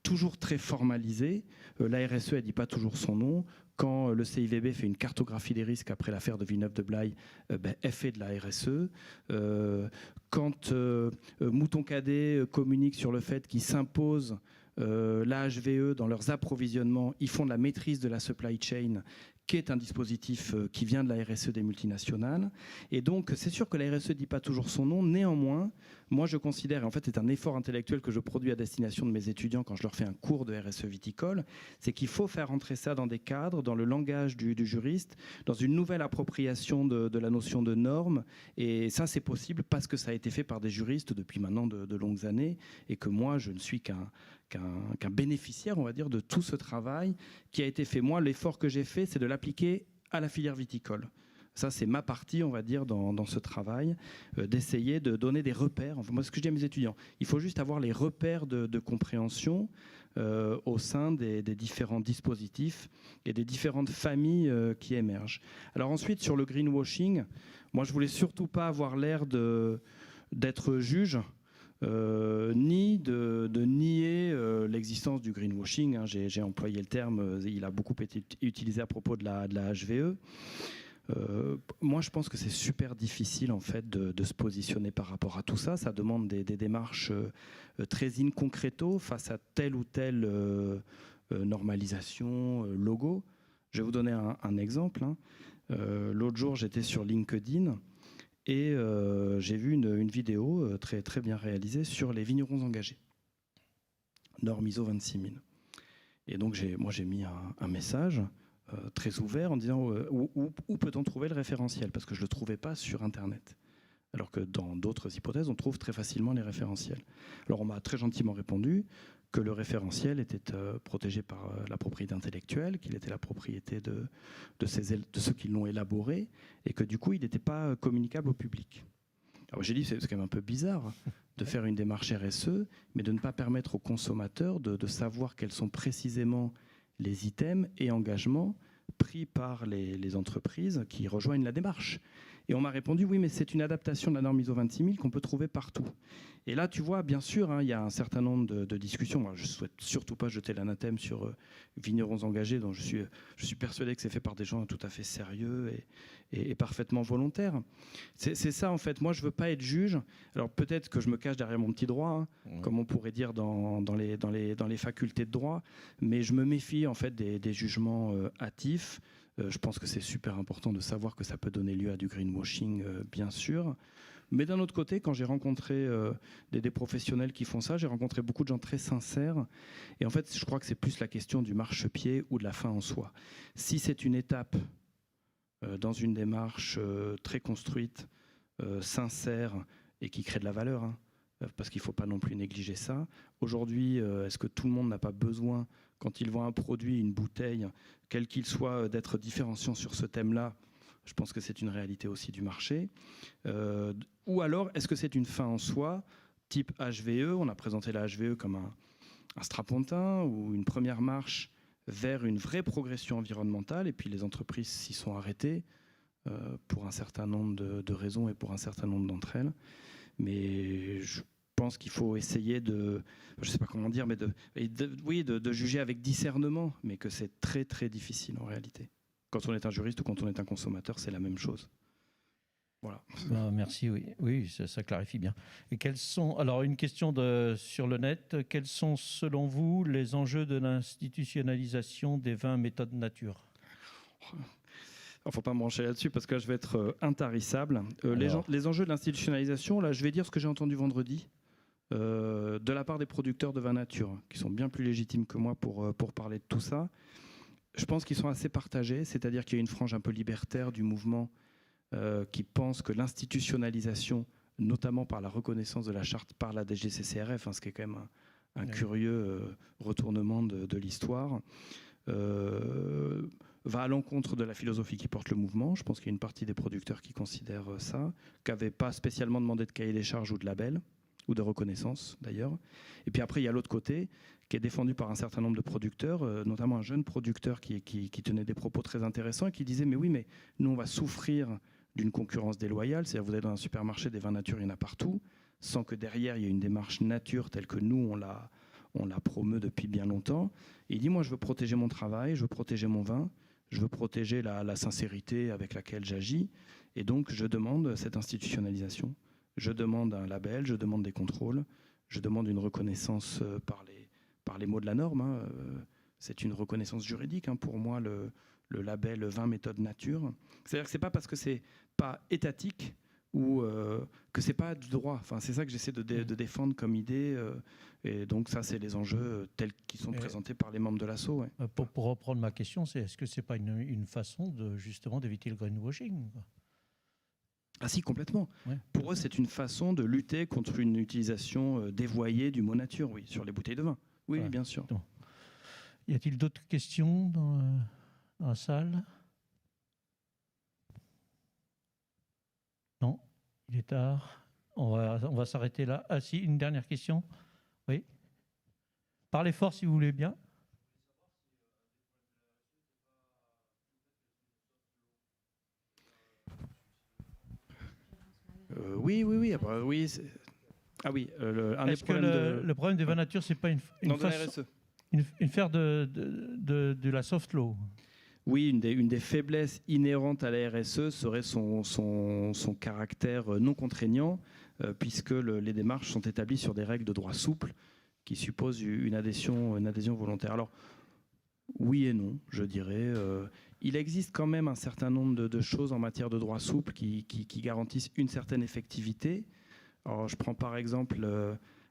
toujours très formalisé. La RSE, elle ne dit pas toujours son nom. Quand le CIVB fait une cartographie des risques après l'affaire de Villeneuve-de-Blaye, elle fait de la RSE. Quand Mouton Cadet communique sur le fait qu'ils s'imposent la HVE dans leurs approvisionnements, ils font de la maîtrise de la supply chain, qui est un dispositif qui vient de la RSE des multinationales. Et donc, c'est sûr que la RSE ne dit pas toujours son nom. Néanmoins, moi, je considère, et en fait, c'est un effort intellectuel que je produis à destination de mes étudiants quand je leur fais un cours de RSE viticole, c'est qu'il faut faire entrer ça dans des cadres, dans le langage du juriste, dans une nouvelle appropriation de la notion de norme. Et ça, c'est possible parce que ça a été fait par des juristes depuis maintenant de longues années, et que moi, je ne suis qu'un bénéficiaire, on va dire, de tout ce travail qui a été fait. Moi, l'effort que j'ai fait, c'est de l'appliquer à la filière viticole. Ça, c'est ma partie, on va dire, dans ce travail, d'essayer de donner des repères. Enfin, moi, ce que je dis à mes étudiants, il faut juste avoir les repères de compréhension au sein des différents dispositifs et des différentes familles qui émergent. Alors ensuite, sur le greenwashing, moi, je voulais surtout pas avoir l'air d'être juge, ni de nier l'existence du greenwashing. Hein. J'ai employé le terme, il a beaucoup été utilisé à propos de la HVE. Moi, je pense que c'est super difficile en fait de se positionner par rapport à tout ça. Ça demande des démarches très in concreto face à telle ou telle normalisation, logo. Je vais vous donner un exemple. Hein. L'autre jour, j'étais sur LinkedIn et j'ai vu une vidéo très, très bien réalisée sur les vignerons engagés. Norme ISO 26000. Et donc, j'ai mis un message très ouvert en disant où peut-on trouver le référentiel, parce que je ne le trouvais pas sur Internet. Alors que dans d'autres hypothèses, on trouve très facilement les référentiels. Alors on m'a très gentiment répondu que le référentiel était protégé par la propriété intellectuelle, qu'il était la propriété de ceux qui l'ont élaboré, et que du coup, il n'était pas communicable au public. Alors j'ai dit, c'est quand même un peu bizarre de faire une démarche RSE, mais de ne pas permettre aux consommateurs de savoir quels sont précisément les items et engagements pris par les entreprises qui rejoignent la démarche. Et on m'a répondu, oui, mais c'est une adaptation de la norme ISO 26000 qu'on peut trouver partout. Et là, tu vois, bien sûr, il y a un certain nombre de discussions. Moi, je ne souhaite surtout pas jeter l'anathème sur Vignerons engagés, dont je suis persuadé que c'est fait par des gens tout à fait sérieux et parfaitement volontaires. C'est ça, en fait. Moi, je ne veux pas être juge. Alors, peut-être que je me cache derrière mon petit droit, comme on pourrait dire dans les facultés de droit, mais je me méfie, en fait, des jugements hâtifs. Je pense que c'est super important de savoir que ça peut donner lieu à du greenwashing, bien sûr. Mais d'un autre côté, quand j'ai rencontré des professionnels qui font ça, j'ai rencontré beaucoup de gens très sincères. Et en fait, je crois que c'est plus la question du marchepied ou de la fin en soi. Si c'est une étape dans une démarche très construite, sincère et qui crée de la valeur, parce qu'il ne faut pas non plus négliger ça. Aujourd'hui, est-ce que tout le monde n'a pas besoin, quand il voit un produit, une bouteille, quel qu'il soit, d'être différenciant sur ce thème-là? Je pense que c'est une réalité aussi du marché. Ou alors, est-ce que c'est une fin en soi, type HVE? On a présenté la HVE comme un strapontin ou une première marche vers une vraie progression environnementale, et puis les entreprises s'y sont arrêtées pour un certain nombre de raisons et pour un certain nombre d'entre elles. Mais je pense qu'il faut essayer de, je ne sais pas comment dire, mais de juger avec discernement, mais que c'est très très difficile en réalité. Quand on est un juriste ou quand on est un consommateur, c'est la même chose. Voilà. Merci, oui, ça clarifie bien. Et quels sont, alors une question sur le net, quels sont selon vous les enjeux de l'institutionnalisation des vins méthode nature? Il ne faut pas me brancher là-dessus parce que là, je vais être intarissable. Les enjeux de l'institutionnalisation, là, je vais dire ce que j'ai entendu vendredi de la part des producteurs de vins nature, qui sont bien plus légitimes que moi pour parler de tout ça. Je pense qu'ils sont assez partagés, c'est-à-dire qu'il y a une frange un peu libertaire du mouvement qui pense que l'institutionnalisation, notamment par la reconnaissance de la charte par la DGCCRF, ce qui est quand même un curieux retournement de l'histoire, va à l'encontre de la philosophie qui porte le mouvement. Je pense qu'il y a une partie des producteurs qui considèrent ça, qui n'avaient pas spécialement demandé de cahier des charges ou de label, ou de reconnaissance d'ailleurs. Et puis après, il y a l'autre côté, qui est défendu par un certain nombre de producteurs, notamment un jeune producteur qui tenait des propos très intéressants et qui disait « mais oui, mais nous, on va souffrir d'une concurrence déloyale, c'est-à-dire vous êtes dans un supermarché, des vins nature, il y en a partout, sans que derrière, il y ait une démarche nature telle que nous, on la promeut depuis bien longtemps. » Et il dit « moi, je veux protéger mon travail, je veux protéger mon vin, je veux protéger la sincérité avec laquelle j'agis, et donc je demande cette institutionnalisation. Je demande un label, je demande des contrôles, je demande une reconnaissance par les mots de la norme. C'est une reconnaissance juridique pour moi, le label vin méthode nature. C'est-à-dire que ce n'est pas parce que ce n'est pas étatique ou que ce n'est pas du droit. Enfin, c'est ça que j'essaie de défendre comme idée. Et donc ça, c'est les enjeux tels qu'ils sont présentés par les membres de l'asso. Ouais. Pour reprendre ma question, est-ce que ce n'est pas une façon justement d'éviter le greenwashing? Ah si, complètement. Ouais. Pour eux, c'est une façon de lutter contre une utilisation dévoyée du mot nature, oui, sur les bouteilles de vin. Oui, ouais. Bien sûr. Y a-t-il d'autres questions dans la salle? Non, il est tard. On va s'arrêter là. Ah si, une dernière question. Oui. Parlez fort si vous voulez bien. Oui. Après, oui. Ah oui. Est-ce que le problème des vins nature, c'est pas une faire de la soft law? Oui, une des faiblesses inhérentes à la RSE serait son caractère non contraignant, puisque les démarches sont établies sur des règles de droit souple qui supposent une adhésion volontaire. Alors, oui et non, je dirais. Il existe quand même un certain nombre de choses en matière de droit souple qui garantissent une certaine effectivité. Alors, je prends par exemple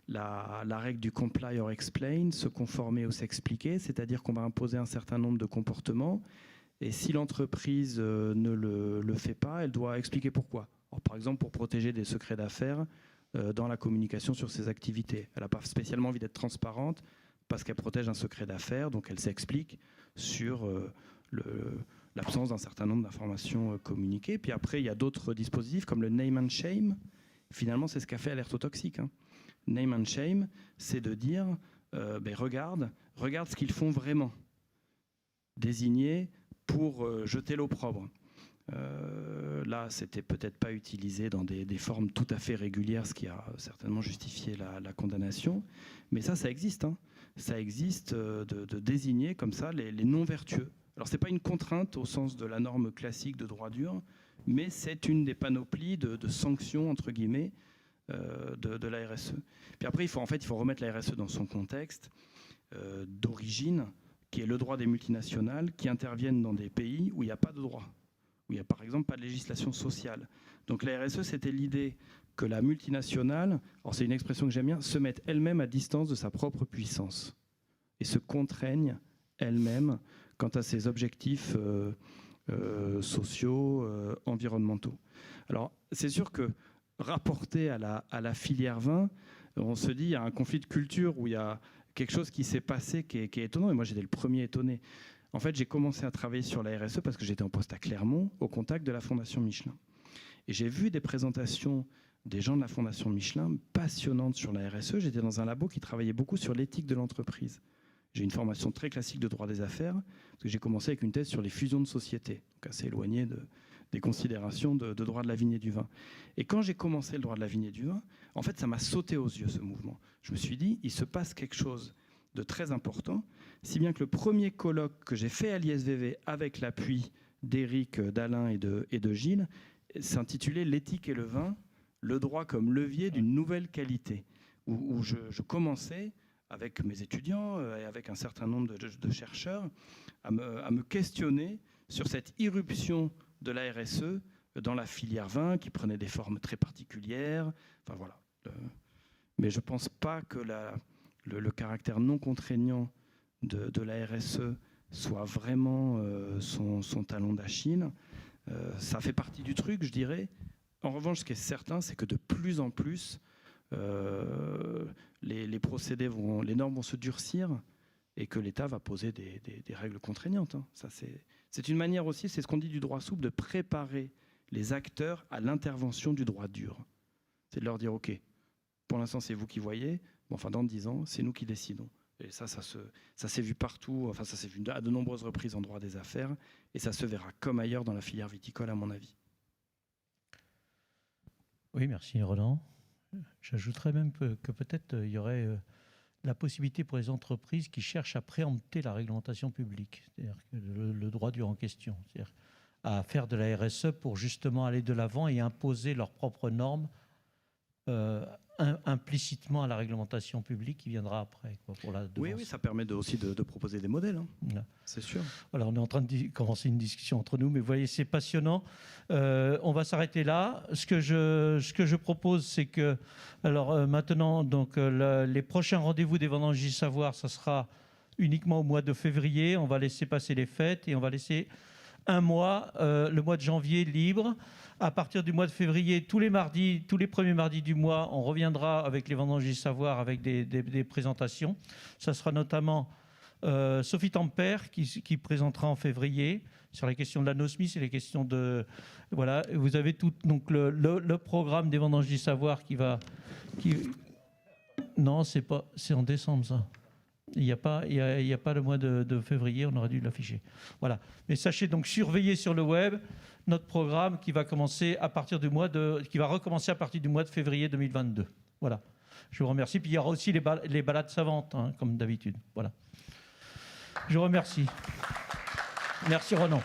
la règle du comply or explain, se conformer ou s'expliquer, c'est-à-dire qu'on va imposer un certain nombre de comportements et si l'entreprise ne le fait pas, elle doit expliquer pourquoi. Alors, par exemple, pour protéger des secrets d'affaires dans la communication sur ses activités. Elle n'a pas spécialement envie d'être transparente parce qu'elle protège un secret d'affaires, donc elle s'explique sur l'absence d'un certain nombre d'informations communiquées. Puis après, il y a d'autres dispositifs comme le name and shame. Finalement, c'est ce qu'a fait Alerte aux Toxiques. Name and shame, c'est de dire regarde ce qu'ils font vraiment. Désigner pour jeter l'opprobre. Là, c'était peut-être pas utilisé dans des formes tout à fait régulières, ce qui a certainement justifié la condamnation. Mais ça existe. Hein. Ça existe de désigner comme ça les non-vertueux. Alors, ce n'est pas une contrainte au sens de la norme classique de droit dur, mais c'est une des panoplies de sanctions, entre guillemets, de la RSE. Puis après, il faut remettre la RSE dans son contexte d'origine, qui est le droit des multinationales qui interviennent dans des pays où il n'y a pas de droit, où il n'y a par exemple pas de législation sociale. Donc la RSE, c'était l'idée que la multinationale, alors c'est une expression que j'aime bien, se mette elle-même à distance de sa propre puissance et se contraigne elle-même quant à ses objectifs sociaux, environnementaux. Alors c'est sûr que rapporté à la filière vin, on se dit il y a un conflit de culture où il y a quelque chose qui s'est passé qui est étonnant, et moi j'étais le premier étonné. En fait, j'ai commencé à travailler sur la RSE parce que j'étais en poste à Clermont, au contact de la Fondation Michelin. Et j'ai vu des présentations des gens de la Fondation Michelin passionnantes sur la RSE. J'étais dans un labo qui travaillait beaucoup sur l'éthique de l'entreprise. J'ai une formation très classique de droit des affaires, parce que j'ai commencé avec une thèse sur les fusions de sociétés, donc assez éloignée des considérations de droit de la vigne et du vin. Et quand j'ai commencé le droit de la vigne et du vin, en fait, ça m'a sauté aux yeux, ce mouvement. Je me suis dit, il se passe quelque chose de très important, si bien que le premier colloque que j'ai fait à l'ISVV avec l'appui d'Éric, d'Alain et de Gilles s'intitulait « L'éthique et le vin, le droit comme levier d'une nouvelle qualité », où je commençais avec mes étudiants et avec un certain nombre de chercheurs à me questionner sur cette irruption de la RSE dans la filière vin qui prenait des formes très particulières. Enfin voilà. Mais je ne pense pas que le caractère non contraignant de la RSE soit vraiment son talon d'Achille. Ça fait partie du truc, je dirais. En revanche, ce qui est certain, c'est que de plus en plus, les procédés les normes vont se durcir et que l'État va poser des règles contraignantes. Hein. Ça, c'est une manière aussi, c'est ce qu'on dit du droit souple, de préparer les acteurs à l'intervention du droit dur. C'est de leur dire, OK, pour l'instant, c'est vous qui voyez, bon, enfin, dans 10 ans, c'est nous qui décidons. Et ça s'est vu partout, enfin, ça s'est vu à de nombreuses reprises en droit des affaires, et ça se verra comme ailleurs dans la filière viticole, à mon avis. Oui, merci Roland. J'ajouterais même que peut-être il y aurait la possibilité pour les entreprises qui cherchent à préempter la réglementation publique, c'est-à-dire que le droit dur en question, c'est-à-dire à faire de la RSE pour justement aller de l'avant et imposer leurs propres normes implicitement à la réglementation publique qui viendra après. Quoi, pour la oui, ça permet aussi de proposer des modèles, hein. C'est sûr. Voilà, on est en train de commencer une discussion entre nous, mais vous voyez, c'est passionnant. On va s'arrêter là. Ce que je propose, c'est que, alors maintenant, donc, les prochains rendez-vous des Vendanges du Savoir, ça sera uniquement au mois de février. On va laisser passer les fêtes et on va laisser un mois, le mois de janvier, libre. À partir du mois de février, tous les premiers mardis du mois, on reviendra avec les Vendanges du Savoir avec des présentations. Ça sera notamment Sophie Tempère qui présentera en février sur les questions de l'anosmie et les questions de... Voilà, vous avez tout donc le programme des Vendanges du Savoir Non, c'est en décembre ça. Il n'y a pas le mois de février, on aurait dû l'afficher. Voilà. Mais sachez donc surveiller sur le web notre programme qui va recommencer à partir du mois de février 2022. Voilà. Je vous remercie. Puis il y aura aussi les balades savantes, hein, comme d'habitude. Voilà. Je vous remercie. Merci Ronan.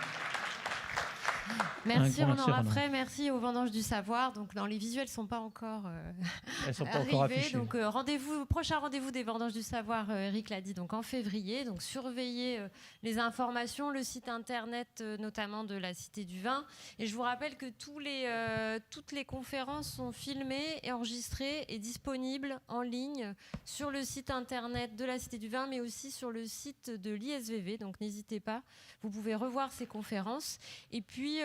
Merci Ronan Raffray, merci aux Vendanges du Savoir. Donc les visuels ne sont pas encore elles sont pas arrivés. Encore affichées. Donc prochain rendez-vous des Vendanges du Savoir, Eric l'a dit, donc en février. Donc surveillez les informations, le site internet notamment de la Cité du Vin. Et je vous rappelle que toutes les conférences sont filmées et enregistrées et disponibles en ligne sur le site internet de la Cité du Vin, mais aussi sur le site de l'ISVV. Donc n'hésitez pas, vous pouvez revoir ces conférences. Et puis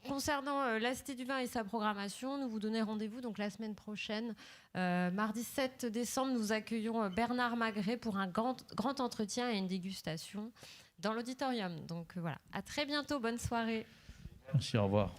concernant la Cité du Vin et sa programmation, nous vous donnons rendez-vous donc la semaine prochaine, mardi 7 décembre, nous accueillons Bernard Magret pour un grand entretien et une dégustation dans l'auditorium. Donc voilà, à très bientôt, bonne soirée. Merci, au revoir.